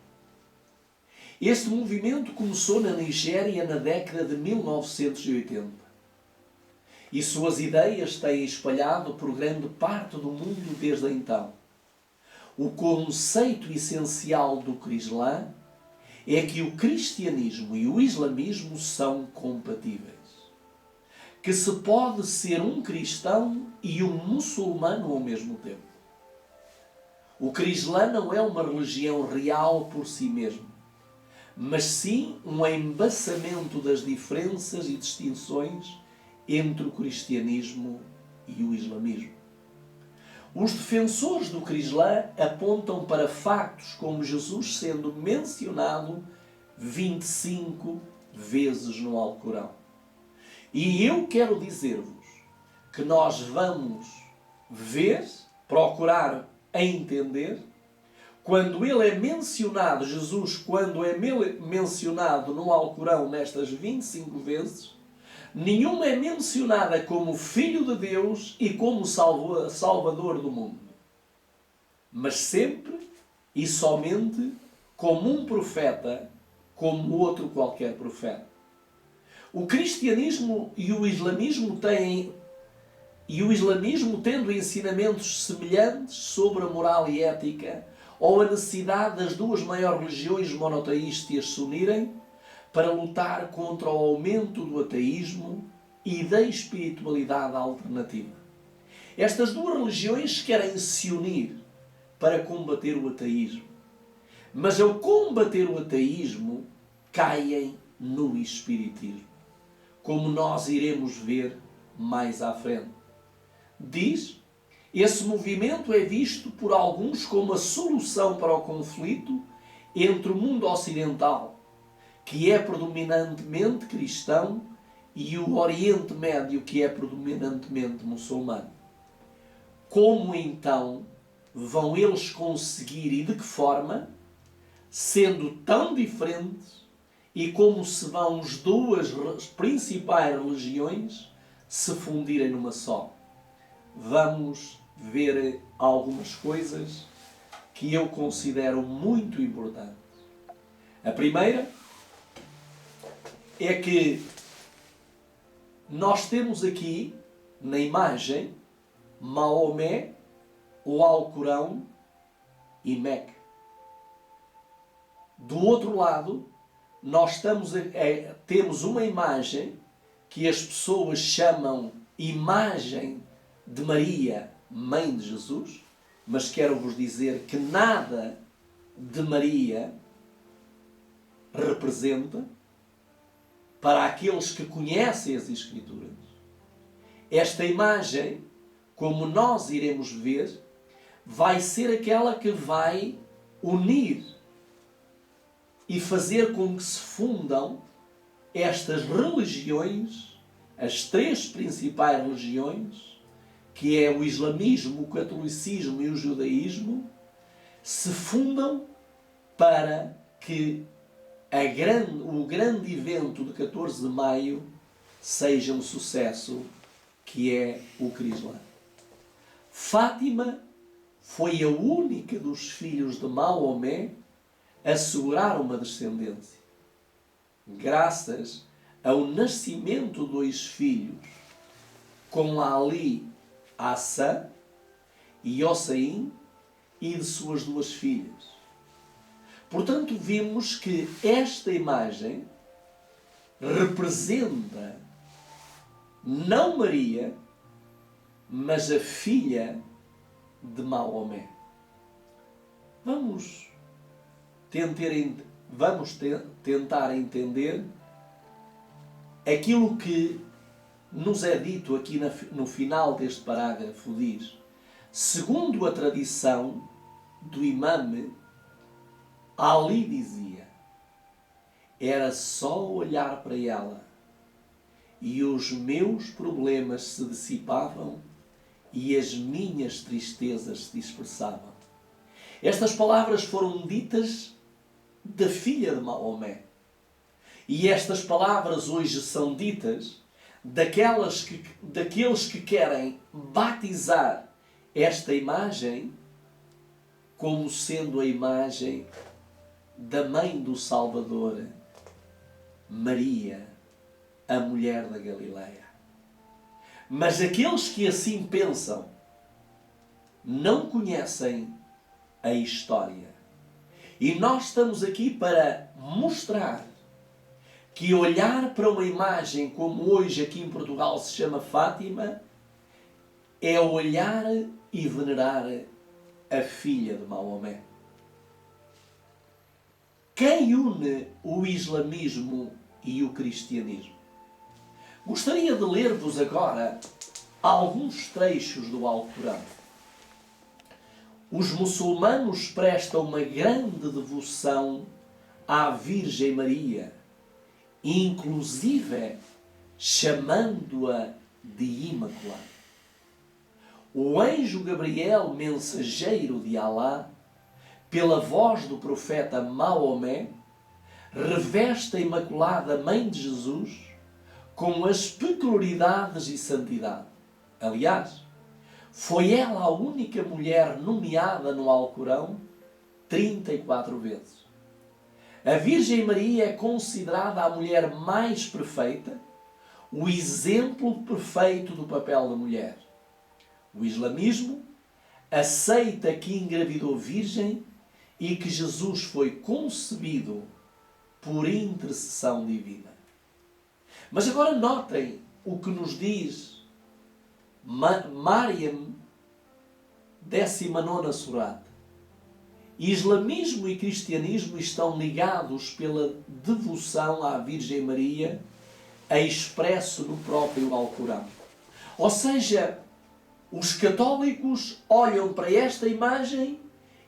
Este movimento começou na Nigéria na década de 1980 e suas ideias têm espalhado por grande parte do mundo desde então. O conceito essencial do Crislã é que o cristianismo e o islamismo são compatíveis. Que se pode ser um cristão e um muçulmano ao mesmo tempo. O Crislã não é uma religião real por si mesmo, mas sim um embaçamento das diferenças e distinções entre o cristianismo e o islamismo. Os defensores do Crislã apontam para factos como Jesus sendo mencionado 25 vezes no Alcorão. E eu quero dizer-vos que nós vamos ver, procurar entender, quando ele é mencionado, Jesus, quando é mencionado no Alcorão nestas 25 vezes, nenhuma é mencionada como Filho de Deus e como Salvador do mundo. Mas sempre e somente como um profeta, como outro qualquer profeta. O cristianismo e o islamismo tendo ensinamentos semelhantes sobre a moral e ética, ou a necessidade das duas maiores religiões monoteístas se unirem para lutar contra o aumento do ateísmo e da espiritualidade alternativa. Estas duas religiões querem se unir para combater o ateísmo. Mas ao combater o ateísmo, caem no espiritismo, como nós iremos ver mais à frente. Diz, esse movimento é visto por alguns como a solução para o conflito entre o mundo ocidental, que é predominantemente cristão, e o Oriente Médio, que é predominantemente muçulmano. Como então vão eles conseguir e de que forma, sendo tão diferentes, e como se vão as duas principais religiões se fundirem numa só? Vamos ver algumas coisas que eu considero muito importantes. A primeira é que nós temos aqui, na imagem, Maomé, o Alcorão e Meca. Do outro lado, nós temos uma imagem que as pessoas chamam imagem de Maria, mãe de Jesus, mas quero-vos dizer que nada de Maria representa, para aqueles que conhecem as Escrituras, esta imagem, como nós iremos ver, vai ser aquela que vai unir e fazer com que se fundam estas religiões, as três principais religiões, que é o islamismo, o catolicismo e o judaísmo, se fundam para que o grande evento de 14 de maio seja um sucesso, que é o Crislã. Fátima foi a única dos filhos de Maomé a segurar uma descendência. Graças ao nascimento de 2 filhos, com Ali Hassan e Hossein, e de suas 2 filhas. Portanto, vimos que esta imagem representa não Maria, mas a filha de Maomé. Vamos tentar entender aquilo que nos é dito aqui no final deste parágrafo. Diz: segundo a tradição do imame, Ali dizia: era só olhar para ela e os meus problemas se dissipavam e as minhas tristezas se dispersavam. Estas palavras foram ditas da filha de Maomé. E estas palavras hoje são ditas daqueles que querem batizar esta imagem como sendo a imagem da mãe do Salvador, Maria, a mulher da Galileia. Mas aqueles que assim pensam não conhecem a história. E nós estamos aqui para mostrar que olhar para uma imagem como hoje aqui em Portugal se chama Fátima é olhar e venerar a filha de Maomé. Quem une o islamismo e o cristianismo? Gostaria de ler-vos agora alguns trechos do Alcorão. Os muçulmanos prestam uma grande devoção à Virgem Maria, inclusive chamando-a de Imaculada. O anjo Gabriel, mensageiro de Alá, pela voz do profeta Maomé, reveste a Imaculada Mãe de Jesus com as peculiaridades e santidade. Aliás, foi ela a única mulher nomeada no Alcorão 34 vezes. A Virgem Maria é considerada a mulher mais perfeita, o exemplo perfeito do papel da mulher. O islamismo aceita que engravidou virgem e que Jesus foi concebido por intercessão divina. Mas agora notem o que nos diz Maryam, 19ª Surat. Islamismo e cristianismo estão ligados pela devoção à Virgem Maria, expresso no próprio Alcorão. Ou seja, os católicos olham para esta imagem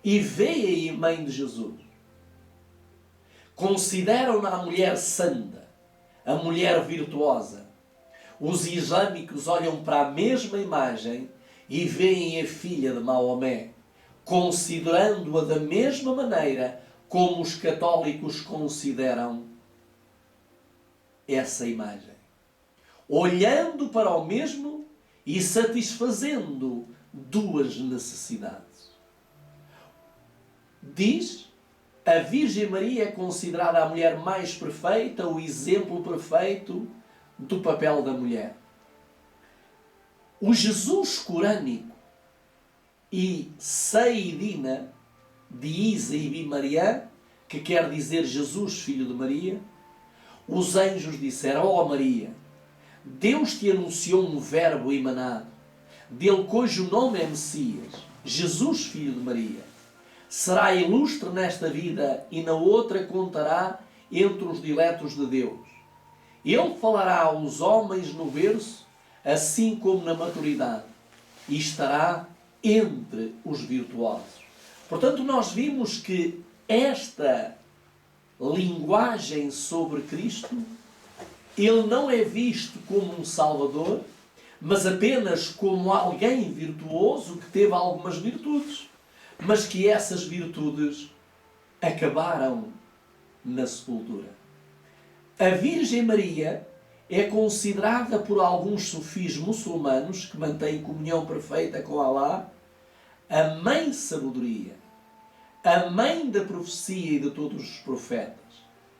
e veem a mãe de Jesus. Consideram-na a mulher santa, a mulher virtuosa. Os islâmicos olham para a mesma imagem e veem a filha de Maomé, considerando-a da mesma maneira como os católicos consideram essa imagem. Olhando para o mesmo e satisfazendo 2 necessidades. Diz: a Virgem Maria é considerada a mulher mais perfeita, o exemplo perfeito do papel da mulher. O Jesus corânico e Saidina de Isa e Bimariã, que quer dizer Jesus, filho de Maria, os anjos disseram: ó Maria, Deus te anunciou um verbo emanado, dele cujo nome é Messias, Jesus, filho de Maria. Será ilustre nesta vida e na outra contará entre os diletos de Deus. Ele falará aos homens no berço, assim como na maturidade, e estará entre os virtuosos. Portanto, nós vimos que esta linguagem sobre Cristo, ele não é visto como um Salvador, mas apenas como alguém virtuoso que teve algumas virtudes, mas que essas virtudes acabaram na sepultura. A Virgem Maria é considerada por alguns sufis muçulmanos que mantêm comunhão perfeita com Alá a mãe sabedoria, a mãe da profecia e de todos os profetas.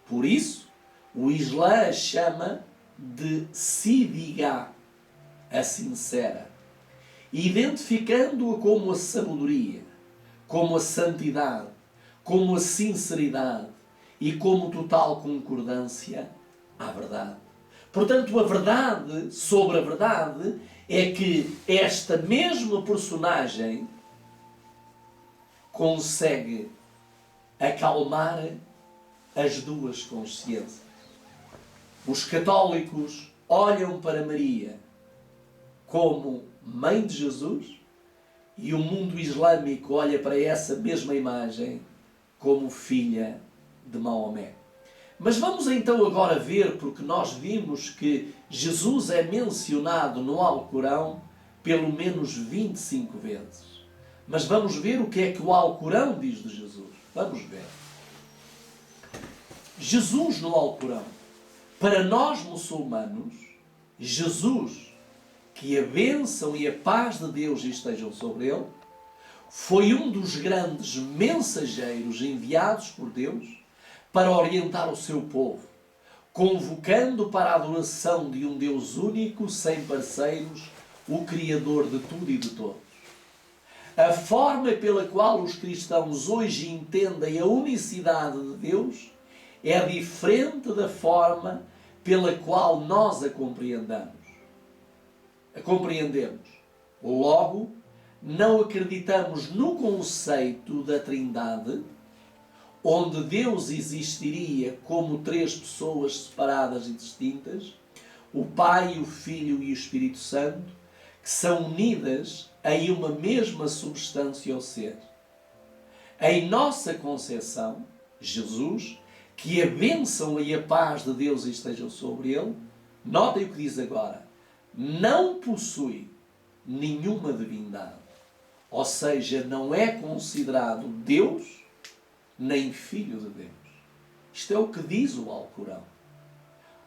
Por isso, o Islã a chama de Sidiga, a sincera, identificando-a como a sabedoria, como a santidade, como a sinceridade e como total concordância à verdade. Portanto, a verdade sobre a verdade é que esta mesma personagem consegue acalmar as duas consciências. Os católicos olham para Maria como mãe de Jesus e o mundo islâmico olha para essa mesma imagem como filha de Maomé. Mas vamos então agora ver, porque nós vimos que Jesus é mencionado no Alcorão pelo menos 25 vezes. Mas vamos ver o que é que o Alcorão diz de Jesus. Vamos ver. Jesus no Alcorão. Para nós muçulmanos, Jesus, que a bênção e a paz de Deus estejam sobre ele, foi um dos grandes mensageiros enviados por Deus para orientar o seu povo, convocando para a adoração de um Deus único, sem parceiros, o Criador de tudo e de todos. A forma pela qual os cristãos hoje entendem a unicidade de Deus é diferente da forma pela qual nós a compreendemos. Logo, não acreditamos no conceito da Trindade, onde Deus existiria como três pessoas separadas e distintas, o Pai, o Filho e o Espírito Santo, que são unidas em uma mesma substância ou ser. Em nossa concepção, Jesus, que a bênção e a paz de Deus estejam sobre ele, notem o que diz agora, não possui nenhuma divindade. Ou seja, não é considerado Deus nem filho de Deus. Isto é o que diz o Alcorão.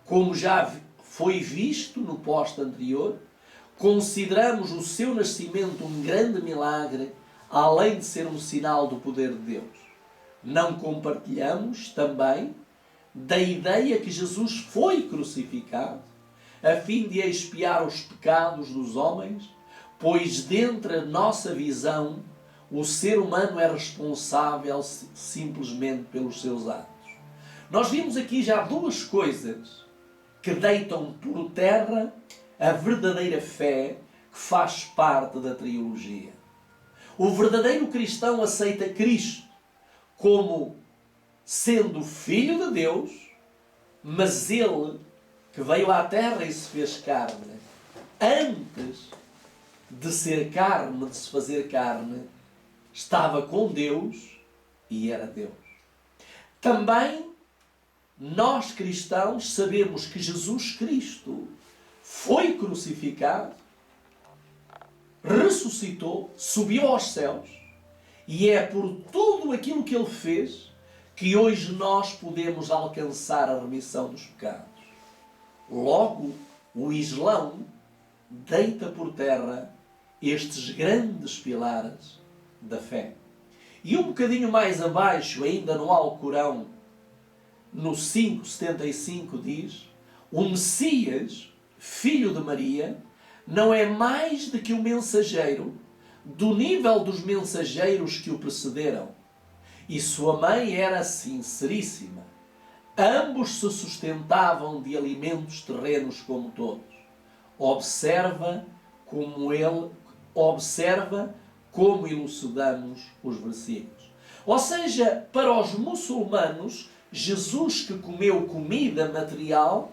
Como já foi visto no post anterior, consideramos o seu nascimento um grande milagre, além de ser um sinal do poder de Deus. Não compartilhamos também da ideia que Jesus foi crucificado a fim de expiar os pecados dos homens, pois dentro da nossa visão o ser humano é responsável simplesmente pelos seus atos. Nós vimos aqui já duas coisas que deitam por terra a verdadeira fé que faz parte da trilogia. O verdadeiro cristão aceita Cristo como sendo Filho de Deus, mas Ele que veio à terra e se fez carne, antes de ser carne, de se fazer carne, estava com Deus e era Deus. Também nós cristãos sabemos que Jesus Cristo foi crucificado, ressuscitou, subiu aos céus e é por tudo aquilo que Ele fez que hoje nós podemos alcançar a remissão dos pecados. Logo, o Islão deita por terra estes grandes pilares da fé. E um bocadinho mais abaixo, ainda no Alcorão, no 5,75 diz: o Messias, filho de Maria, não é mais do que um mensageiro do nível dos mensageiros que o precederam. E sua mãe era sinceríssima. Ambos se sustentavam de alimentos terrenos como todos. Observa como elucidamos os versículos. Ou seja, para os muçulmanos, Jesus que comeu comida material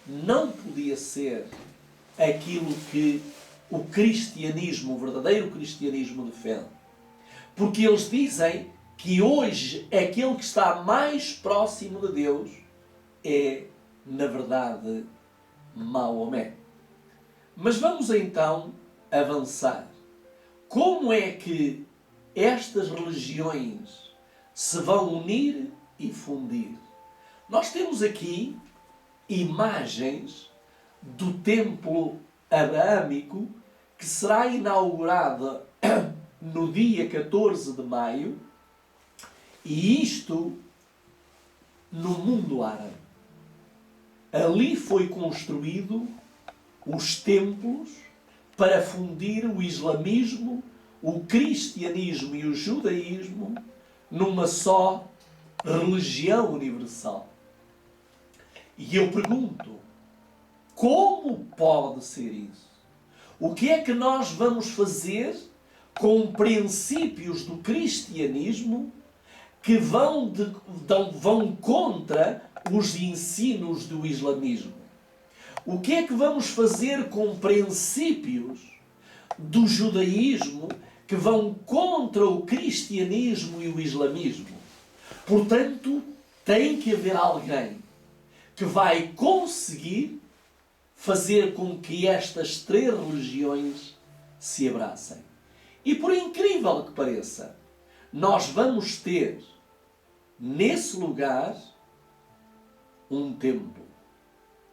não podia ser aquilo que o cristianismo, o verdadeiro cristianismo defende. Porque eles dizem que hoje aquele que está mais próximo de Deus é, na verdade, Maomé. Mas vamos então avançar. Como é que estas religiões se vão unir e fundir? Nós temos aqui imagens do templo abraâmico que será inaugurado no dia 14 de maio, e isto no mundo árabe. Ali foi construído os templos para fundir o islamismo, o cristianismo e o judaísmo numa só religião universal. E eu pergunto, como pode ser isso? O que é que nós vamos fazer com princípios do cristianismo que vão contra os ensinos do islamismo? O que é que vamos fazer com princípios do judaísmo que vão contra o cristianismo e o islamismo? Portanto, tem que haver alguém que vai conseguir fazer com que estas três religiões se abracem. E por incrível que pareça, nós vamos ter nesse lugar um templo.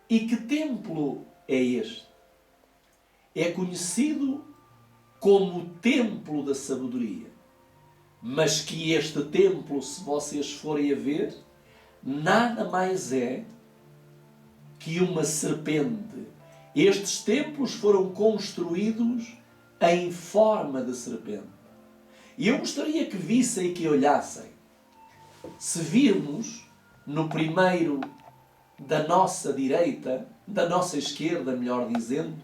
E que templo é este? É conhecido como o Templo da Sabedoria. Mas que este templo, se vocês forem a ver, nada mais é que uma serpente. Estes templos foram construídos em forma de serpente. E eu gostaria que vissem e que olhassem. Se virmos no primeiro da nossa direita, da nossa esquerda, melhor dizendo,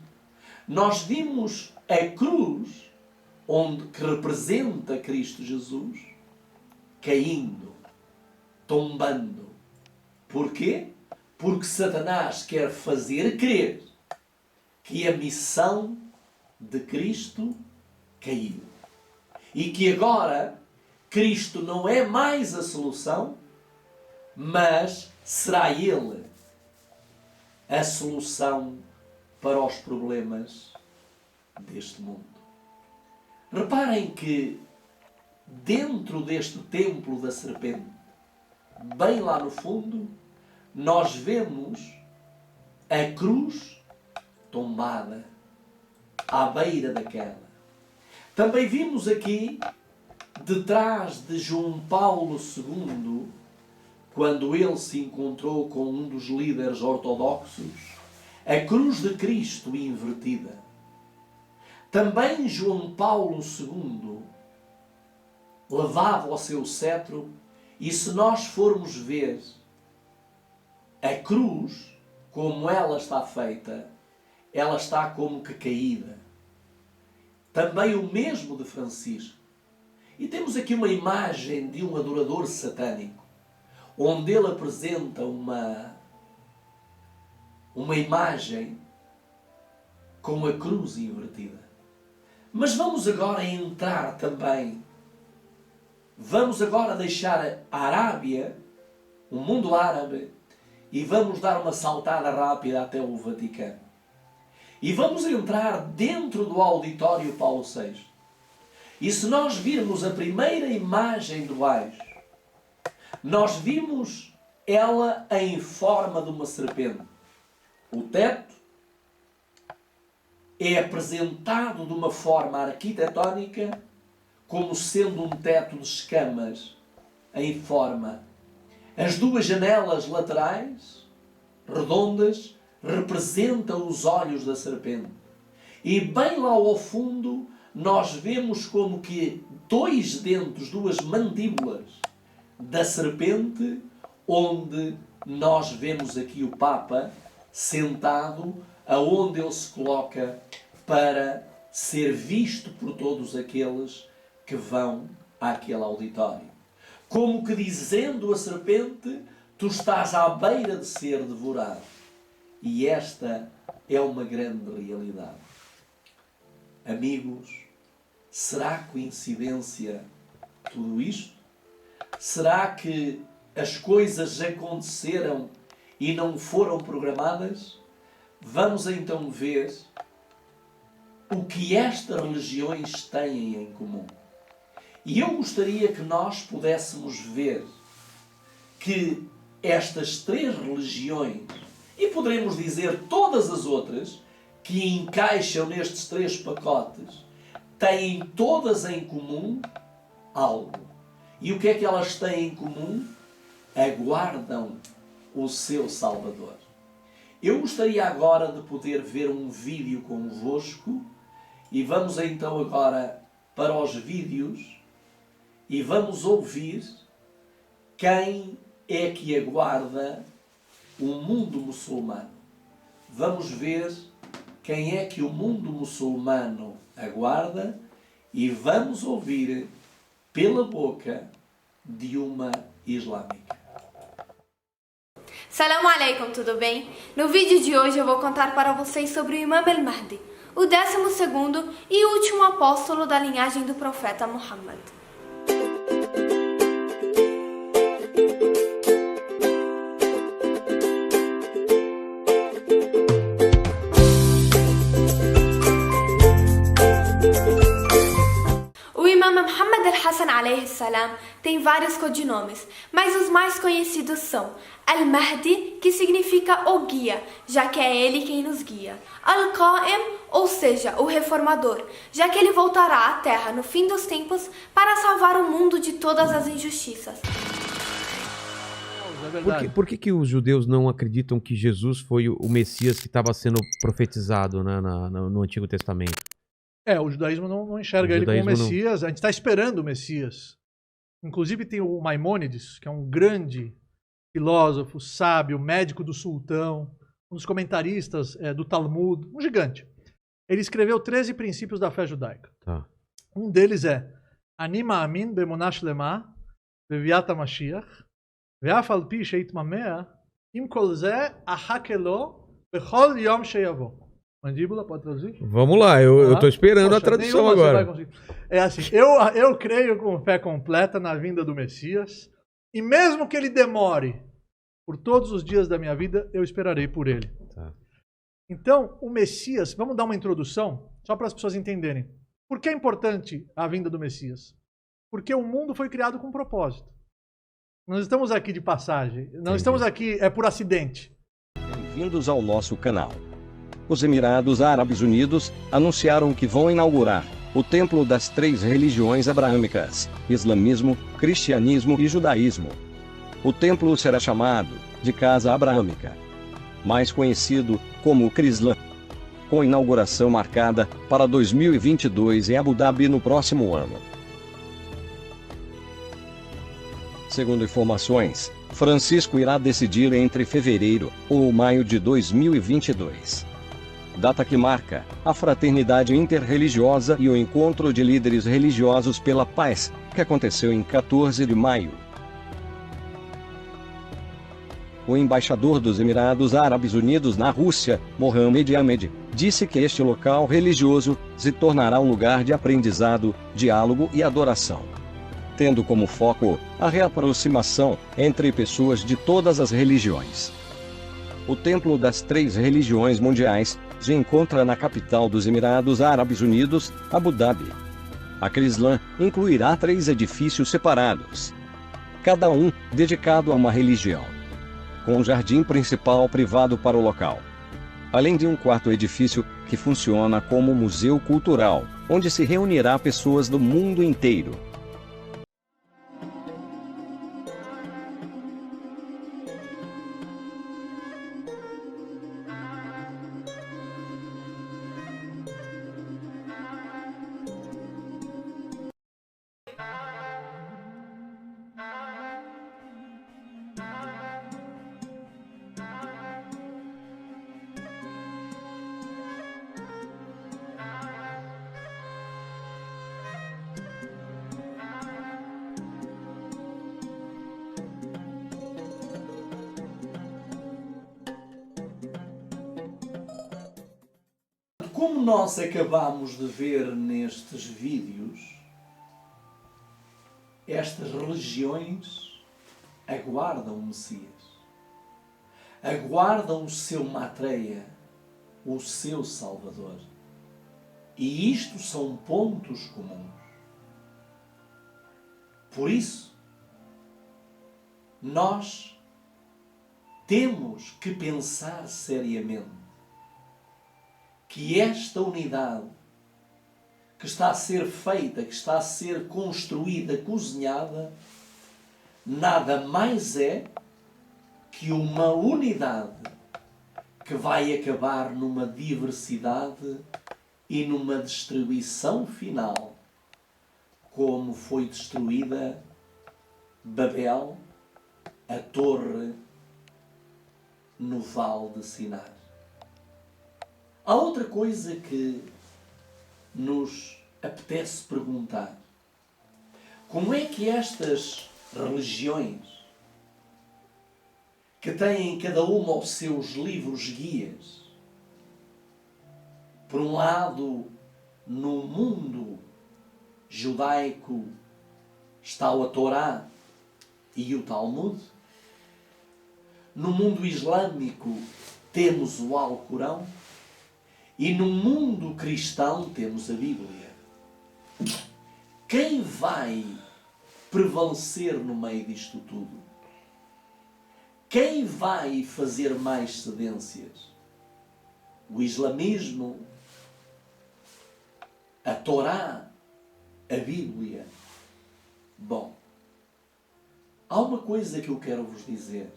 nós vimos a cruz que representa Cristo Jesus caindo, tombando. Porquê? Porque Satanás quer fazer crer que a missão de Cristo caiu. E que agora Cristo não é mais a solução, mas será Ele a solução para os problemas deste mundo. Reparem que dentro deste templo da serpente, bem lá no fundo, nós vemos a cruz tombada à beira da queda. Também vimos aqui, detrás de João Paulo II, quando ele se encontrou com um dos líderes ortodoxos, a cruz de Cristo invertida. Também João Paulo II levava o seu cetro, e se nós formos ver a cruz, como ela está feita, ela está como que caída. Também o mesmo de Francisco. E temos aqui uma imagem de um adorador satânico, onde ele apresenta uma imagem com a cruz invertida. Mas vamos agora entrar também, vamos agora deixar a Arábia, o mundo árabe, e vamos dar uma saltada rápida até o Vaticano. E vamos entrar dentro do auditório Paulo VI. E se nós virmos a primeira imagem de baixo, nós vimos ela em forma de uma serpente. O teto é apresentado de uma forma arquitetónica como sendo um teto de escamas em forma. As duas janelas laterais, redondas, representam os olhos da serpente. E bem lá ao fundo nós vemos como que dois dentes, duas mandíbulas da serpente, onde nós vemos aqui o Papa sentado aonde ele se coloca para ser visto por todos aqueles que vão àquele auditório. Como que dizendo a serpente, tu estás à beira de ser devorado. E esta é uma grande realidade. Amigos, será coincidência tudo isto? Será que as coisas aconteceram e não foram programadas? Vamos então ver o que estas religiões têm em comum. E eu gostaria que nós pudéssemos ver que estas três religiões, e poderemos dizer todas as outras, que encaixam nestes três pacotes, têm todas em comum algo. E o que é que elas têm em comum? Aguardam o seu Salvador. Eu gostaria agora de poder ver um vídeo convosco, e vamos então agora para os vídeos e vamos ouvir quem é que aguarda o mundo muçulmano. Vamos ver quem é que o mundo muçulmano aguarda e vamos ouvir pela boca de uma islâmica. Salam alaikum, tudo bem? No vídeo de hoje eu vou contar para vocês sobre o Imam al-Mahdi, o 12º e último apóstolo da linhagem do profeta Muhammad. O Imam Muhammad al-Hassan alayhi salam tem vários codinomes, mas os mais conhecidos são Al-Mahdi, que significa o guia, já que é ele quem nos guia. Al-Qa'im, ou seja, o reformador, já que ele voltará à Terra no fim dos tempos para salvar o mundo de todas as injustiças. Por que os judeus não acreditam que Jesus foi o Messias que estava sendo profetizado, né, no Antigo Testamento? O judaísmo não enxerga ele como o Messias. A gente está esperando o Messias. Inclusive tem o Maimônides, que é um grande filósofo, sábio, médico do sultão, um dos comentaristas do Talmud, um gigante. Ele escreveu 13 princípios da fé judaica. Tá. Um deles é Anima amin bemonash lema beviat Mashiach ve'af al pi sheit mamea im kol ze ahakelo bechol yom sheyavo. Mandíbula, pode traduzir? Vamos lá, eu tô esperando a tradução agora. É assim, eu creio com fé completa na vinda do Messias, e mesmo que ele demore por todos os dias da minha vida, eu esperarei por ele. Tá. Então, o Messias, vamos dar uma introdução, só para as pessoas entenderem. Por que é importante a vinda do Messias? Porque o mundo foi criado com um propósito. Nós estamos aqui de passagem, não estamos aqui por acidente. Bem-vindos ao nosso canal. Os Emirados Árabes Unidos anunciaram que vão inaugurar o templo das três religiões abraâmicas: islamismo, cristianismo e judaísmo. O templo será chamado de Casa Abraâmica, mais conhecido como Crislã, com inauguração marcada para 2022 em Abu Dhabi no próximo ano. Segundo informações, Francisco irá decidir entre fevereiro ou maio de 2022. Data que marca a fraternidade interreligiosa e o encontro de líderes religiosos pela paz, que aconteceu em 14 de maio. O embaixador dos Emirados Árabes Unidos na Rússia, Mohamed Ahmed, disse que este local religioso se tornará um lugar de aprendizado, diálogo e adoração, tendo como foco a reaproximação entre pessoas de todas as religiões. O Templo das Três Religiões Mundiais se encontra na capital dos Emirados Árabes Unidos, Abu Dhabi. A Crislã incluirá 3 edifícios separados, cada um dedicado a uma religião, com um jardim principal privado para o local, além de um quarto edifício que funciona como museu cultural, onde se reunirá pessoas do mundo inteiro. como nós acabamos de ver nestes vídeos, estas religiões aguardam o Messias. Aguardam o seu Matreia, o seu Salvador. E isto são pontos comuns. Por isso, nós temos que pensar seriamente que esta unidade que está a ser feita, que está a ser construída, cozinhada, nada mais é que uma unidade que vai acabar numa diversidade e numa destruição final, como foi destruída Babel, a torre no Vale de Sinar. Há outra coisa que nos apetece perguntar. Como é que estas religiões, que têm cada uma os seus livros guias, por um lado, no mundo judaico está a Torá e o Talmud, no mundo islâmico temos o Alcorão, e no mundo cristão temos a Bíblia. Quem vai prevalecer no meio disto tudo? Quem vai fazer mais cedências? O islamismo, a Torá, a Bíblia? Bom, há uma coisa que eu quero vos dizer.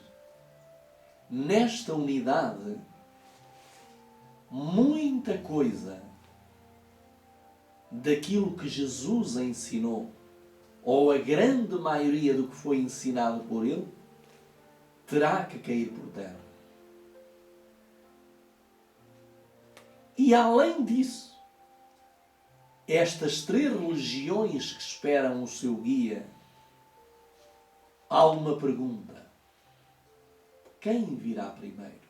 Nesta unidade, muita coisa daquilo que Jesus ensinou, ou a grande maioria do que foi ensinado por ele, terá que cair por terra. E além disso, estas três religiões que esperam o seu guia, há uma pergunta: quem virá primeiro?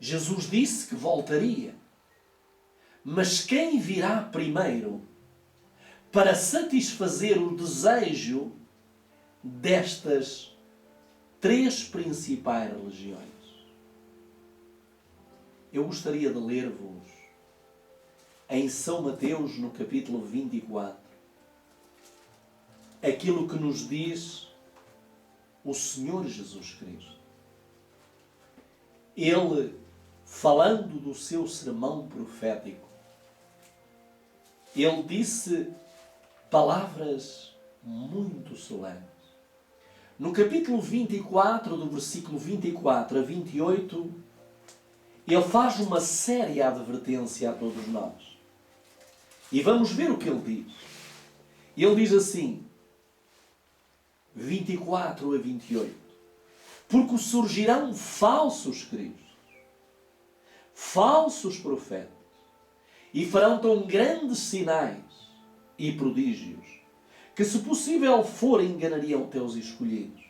Jesus disse que voltaria. Mas quem virá primeiro para satisfazer o desejo destas três principais religiões? Eu gostaria de ler-vos em São Mateus, no capítulo 24, aquilo que nos diz o Senhor Jesus Cristo. Ele, falando do seu sermão profético, ele disse palavras muito solenes. No capítulo 24, do versículo 24 a 28, ele faz uma séria advertência a todos nós. E vamos ver o que ele diz. Ele diz assim, 24 a 28. Porque surgirão falsos cristos, falsos profetas, e farão tão grandes sinais e prodígios, que se possível for enganariam teus escolhidos.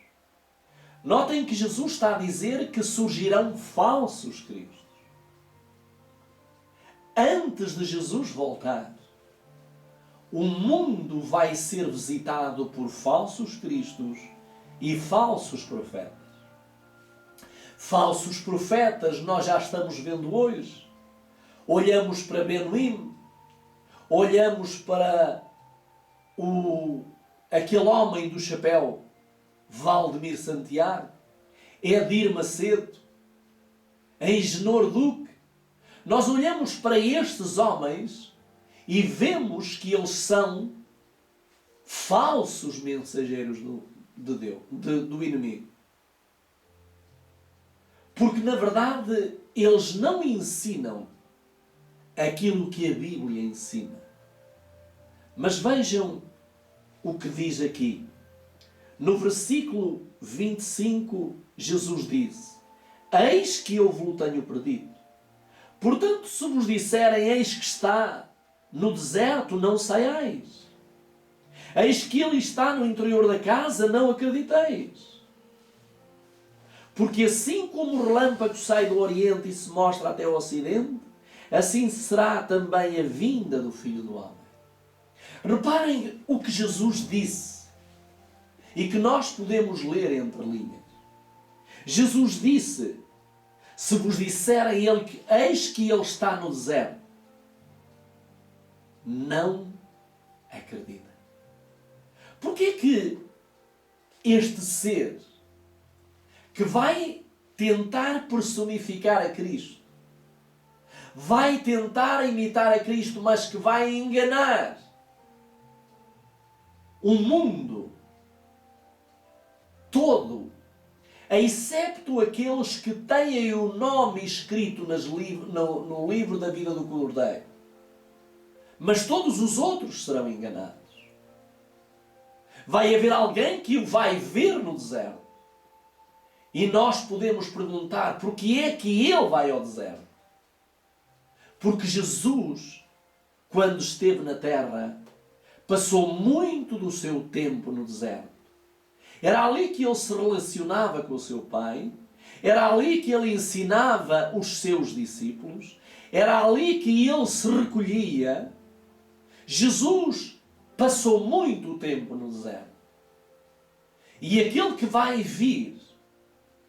Notem que Jesus está a dizer que surgirão falsos cristos. Antes de Jesus voltar, o mundo vai ser visitado por falsos cristos e falsos profetas. Falsos profetas nós já estamos vendo hoje. Olhamos para Benuim, olhamos para aquele homem do chapéu, Valdemir Santiago, Edir Macedo, Engenor Duque. Nós olhamos para estes homens e vemos que eles são falsos mensageiros de Deus, do inimigo. Porque, na verdade, eles não ensinam aquilo que a Bíblia ensina. Mas vejam o que diz aqui. No versículo 25, Jesus disse: eis que eu vos tenho predito. Portanto, se vos disserem, eis que está no deserto, não saiais. Eis que ele está no interior da casa, não acrediteis. Porque assim como o relâmpago sai do Oriente e se mostra até o Ocidente, assim será também a vinda do Filho do Homem. Reparem o que Jesus disse e que nós podemos ler entre linhas. Jesus disse: se vos disser a ele que eis que ele está no deserto, não acredita. Porquê que este ser que vai tentar personificar a Cristo, vai tentar imitar a Cristo, mas que vai enganar o mundo todo, excepto aqueles que têm o nome escrito no livro da vida do Cordeiro, mas todos os outros serão enganados. Vai haver alguém que o vai ver no deserto. E nós podemos perguntar: porquê é que ele vai ao deserto? Porque Jesus, quando esteve na terra, passou muito do seu tempo no deserto. Era ali que ele se relacionava com o seu Pai, era ali que ele ensinava os seus discípulos, era ali que ele se recolhia. Jesus passou muito tempo no deserto. E aquele que vai vir,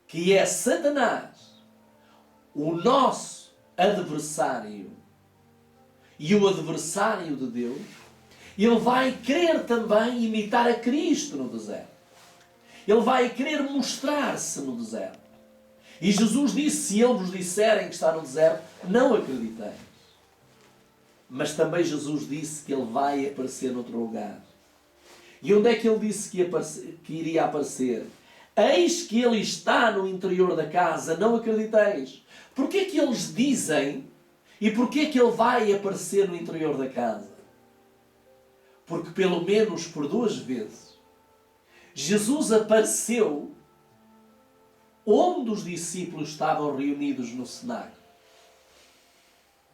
que é Satanás, o nosso adversário e o adversário de Deus, ele vai querer também imitar a Cristo no deserto. Ele vai querer mostrar-se no deserto. E Jesus disse: se eles vos disserem que está no deserto, não acrediteis. Mas também Jesus disse que ele vai aparecer noutro lugar. E onde é que ele disse que iria aparecer? Eis que ele está no interior da casa, não acrediteis. Porquê é que eles dizem e porquê é que ele vai aparecer no interior da casa? Porque pelo menos por 2 vezes Jesus apareceu onde os discípulos estavam reunidos no cenáculo.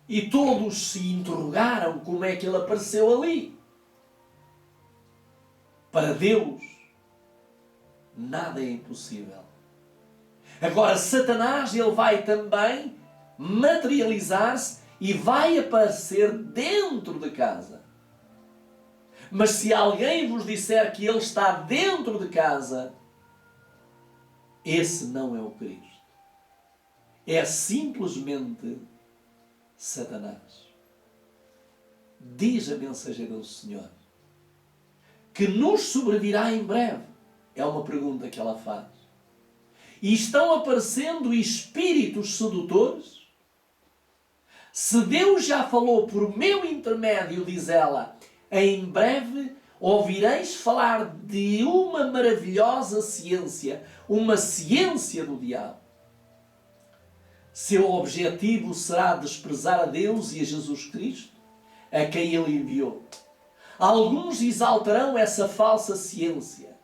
E todos se interrogaram como é que ele apareceu ali. Para Deus, nada é impossível. Agora, Satanás, ele vai também materializar-se e vai aparecer dentro de casa. Mas se alguém vos disser que ele está dentro de casa, esse não é o Cristo. É simplesmente Satanás. Diz a mensageira do Senhor que nos sobrevirá em breve. É uma pergunta que ela faz. E estão aparecendo espíritos sedutores? Se Deus já falou por meu intermédio, diz ela, em breve ouvireis falar de uma maravilhosa ciência, uma ciência do diabo. Seu objetivo será desprezar a Deus e a Jesus Cristo, a quem ele enviou. Alguns exaltarão essa falsa ciência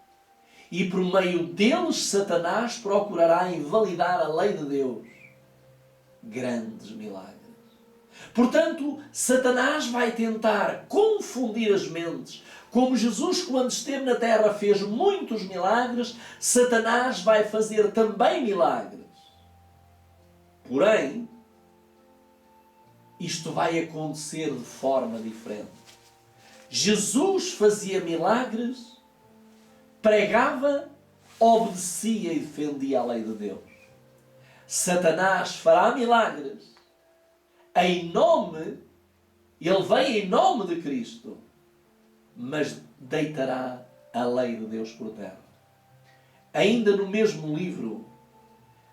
e por meio deles Satanás procurará invalidar a lei de Deus. Grandes milagres. Portanto, Satanás vai tentar confundir as mentes. Como Jesus, quando esteve na terra, fez muitos milagres, Satanás vai fazer também milagres. Porém, isto vai acontecer de forma diferente. Jesus fazia milagres, pregava, obedecia e defendia a lei de Deus. Satanás fará milagres em nome, ele vem em nome de Cristo, mas deitará a lei de Deus por terra. Ainda no mesmo livro,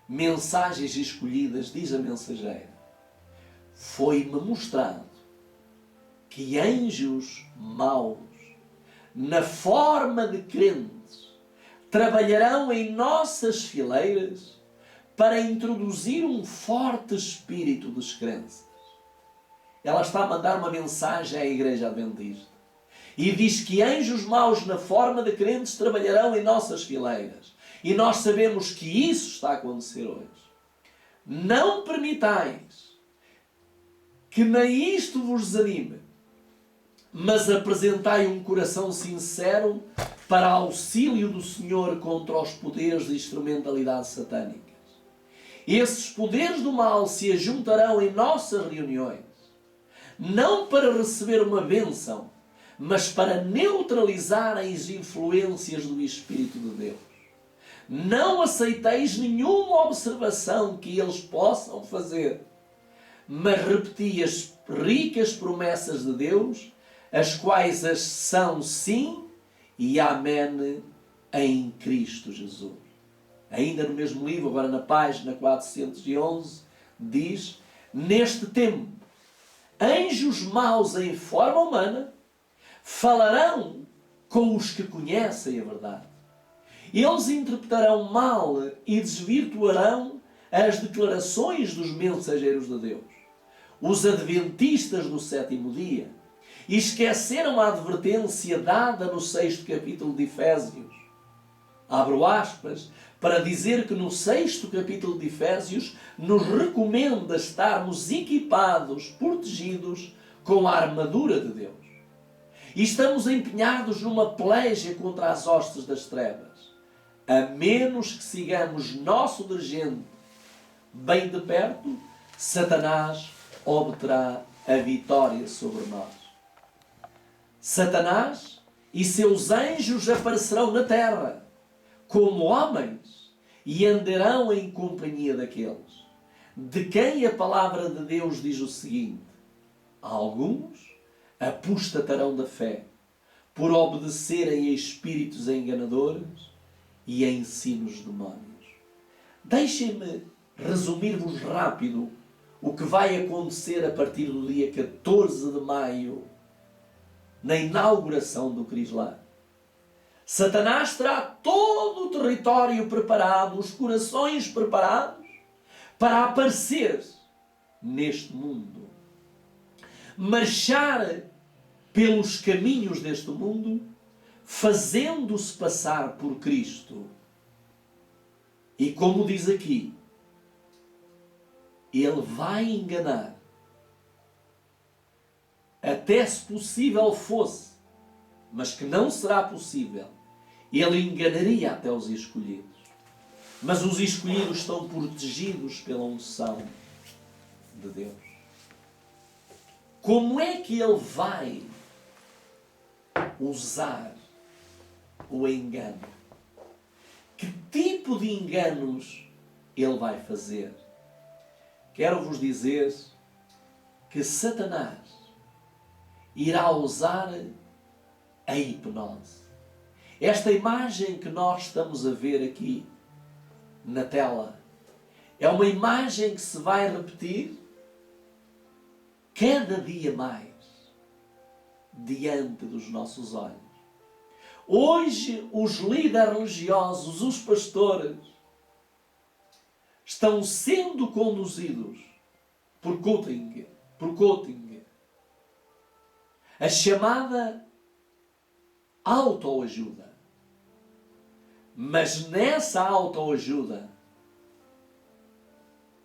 Mensagens Escolhidas, diz a mensageira, foi-me mostrado que anjos maus, na forma de crentes, trabalharão em nossas fileiras para introduzir um forte espírito de descrença. Ela está a mandar uma mensagem à Igreja Adventista. E diz que anjos maus na forma de crentes trabalharão em nossas fileiras. E nós sabemos que isso está a acontecer hoje. Não permitais que nem isto vos desanime, mas apresentai um coração sincero para auxílio do Senhor contra os poderes de instrumentalidade satânicas. Esses poderes do mal se ajuntarão em nossas reuniões, não para receber uma bênção, mas para neutralizarem as influências do Espírito de Deus. Não aceiteis nenhuma observação que eles possam fazer, mas repeti as ricas promessas de Deus, as quais as são sim e amém em Cristo Jesus. Ainda no mesmo livro, agora na página 411, diz: neste tempo, anjos maus em forma humana falarão com os que conhecem a verdade. Eles interpretarão mal e desvirtuarão as declarações dos mensageiros de Deus, os adventistas do sétimo dia, e esqueceram a advertência dada no 6º capítulo de Efésios. Abro aspas, para dizer que no 6º capítulo de Efésios nos recomenda estarmos equipados, protegidos com a armadura de Deus. E estamos empenhados numa peleja contra as hostes das trevas, a menos que sigamos nosso dirigente bem de perto, Satanás obterá a vitória sobre nós. Satanás e seus anjos aparecerão na terra como homens e andarão em companhia daqueles de quem a palavra de Deus diz o seguinte: alguns apostatarão da fé por obedecerem a espíritos enganadores e a ensinos demónios. Deixem-me resumir-vos rápido o que vai acontecer a partir do dia 14 de maio, na inauguração do Crislã. Satanás terá todo o território preparado, os corações preparados para aparecer neste mundo, marchar pelos caminhos deste mundo, fazendo-se passar por Cristo. E como diz aqui, ele vai enganar, até se possível fosse, mas que não será possível, ele enganaria até os escolhidos. Mas os escolhidos estão protegidos pela unção de Deus. Como é que ele vai usar o engano? Que tipo de enganos ele vai fazer? Quero-vos dizer que Satanás irá usar a hipnose. Esta imagem que nós estamos a ver aqui na tela é uma imagem que se vai repetir cada dia mais diante dos nossos olhos. Hoje, os líderes religiosos, os pastores, estão sendo conduzidos por coaching, a chamada autoajuda. Mas nessa autoajuda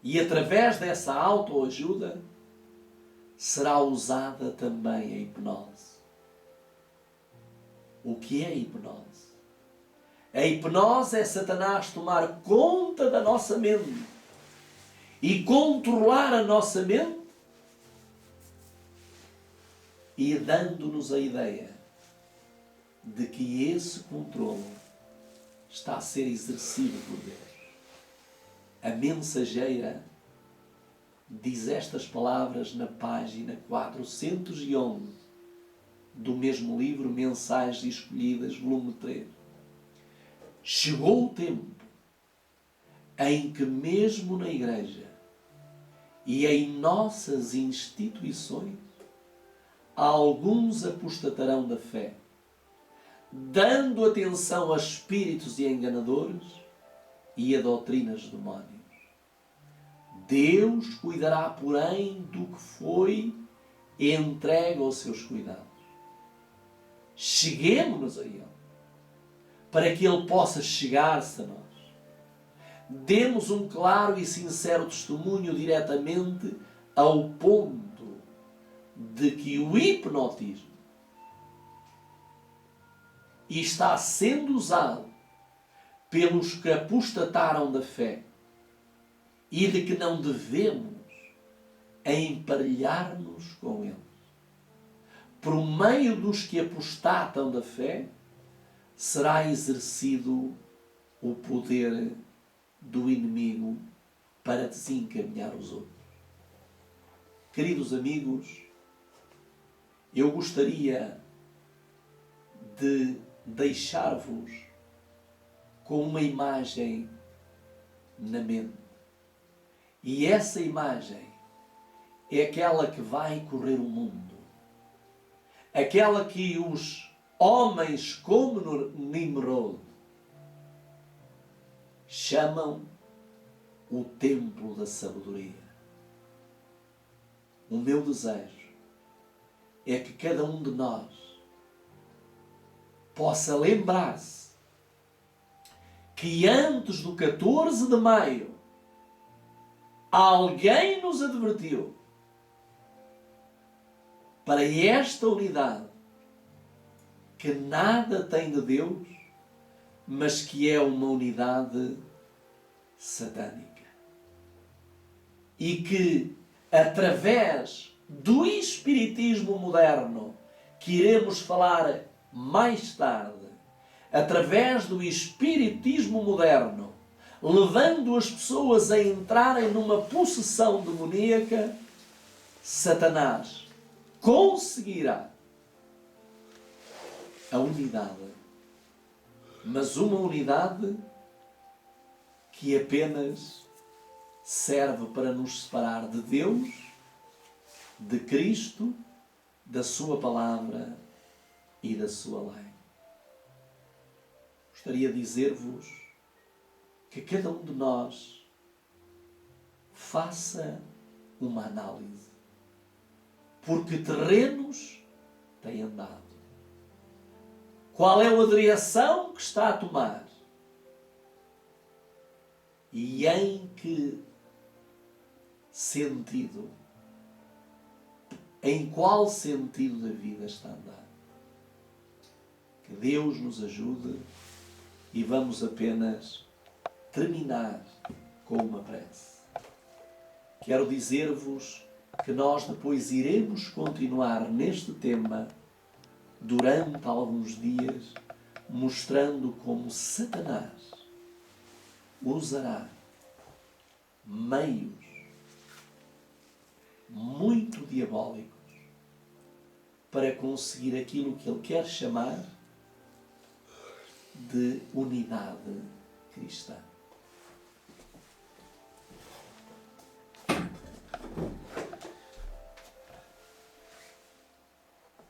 e através dessa autoajuda será usada também a hipnose. O que é a hipnose? A hipnose é Satanás tomar conta da nossa mente e controlar a nossa mente e dando-nos a ideia de que esse controle está a ser exercido por Deus. A mensageira diz estas palavras na página 411 do mesmo livro, Mensagens Escolhidas, volume 3. Chegou o tempo em que mesmo na igreja e em nossas instituições alguns apostatarão da fé, dando atenção a espíritos e enganadores e a doutrinas demónios. Deus cuidará, porém, do que foi entregue aos seus cuidados. Cheguemo-nos a Ele, para que Ele possa chegar-se a nós. Demos um claro e sincero testemunho diretamente ao ponto de que o hipnotismo está sendo usado pelos que apostataram da fé e de que não devemos emparelhar-nos com eles. Por meio dos que apostatam da fé, será exercido o poder do inimigo para desencaminhar os outros. Queridos amigos, eu gostaria de deixar-vos com uma imagem na mente. E essa imagem é aquela que vai correr o mundo. Aquela que os homens como Nimrod chamam o templo da sabedoria. O meu desejo é que cada um de nós possa lembrar-se que antes do 14 de maio alguém nos advertiu para esta unidade que nada tem de Deus, mas que é uma unidade satânica. E que, através do espiritismo moderno, que iremos falar mais tarde, através do espiritismo moderno, levando as pessoas a entrarem numa possessão demoníaca, Satanás conseguirá a unidade, mas uma unidade que apenas serve para nos separar de Deus, de Cristo, da sua palavra e da sua lei. Gostaria de dizer-vos que cada um de nós faça uma análise. Por que terrenos tem andado? Qual é a direção que está a tomar? E em que sentido, em qual sentido da vida está a andar? Que Deus nos ajude e vamos apenas terminar com uma prece. Quero dizer-vos que nós depois iremos continuar neste tema durante alguns dias, mostrando como Satanás usará meios muito diabólicos para conseguir aquilo que ele quer chamar de unidade cristã.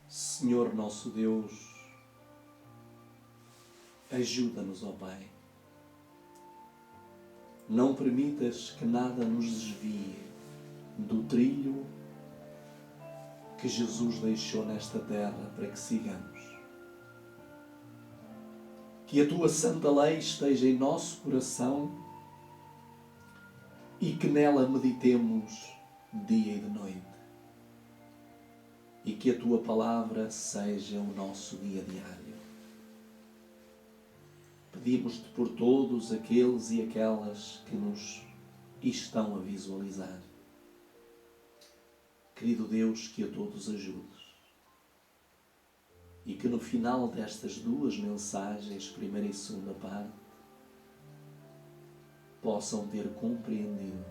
Senhor nosso Deus, ajuda-nos, ó Pai. Não permitas que nada nos desvie do trilho que Jesus deixou nesta terra para que sigamos. Que a Tua Santa Lei esteja em nosso coração e que nela meditemos dia e de noite. E que a Tua Palavra seja o nosso dia diário. Pedimos-te por todos aqueles e aquelas que nos estão a visualizar. Querido Deus, que a todos ajudes. E que no final destas duas mensagens, primeira e segunda parte, possam ter compreendido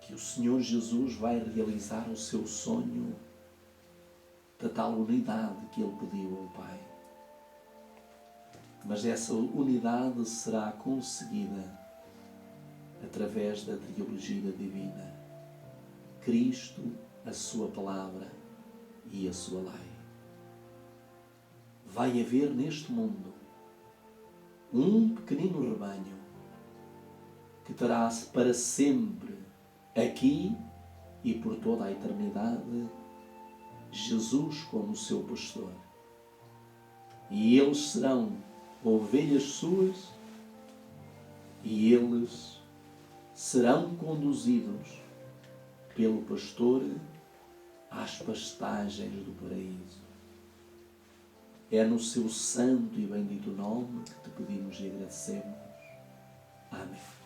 que o Senhor Jesus vai realizar o seu sonho da tal unidade que Ele pediu ao Pai. Mas essa unidade será conseguida através da teologia divina. Cristo, a sua palavra e a sua lei. Vai haver neste mundo um pequenino rebanho que terá para sempre, aqui e por toda a eternidade, Jesus como seu pastor. E eles serão ovelhas suas e eles serão conduzidos pelo pastor às pastagens do paraíso. É no seu santo e bendito nome que te pedimos e agradecemos. Amém.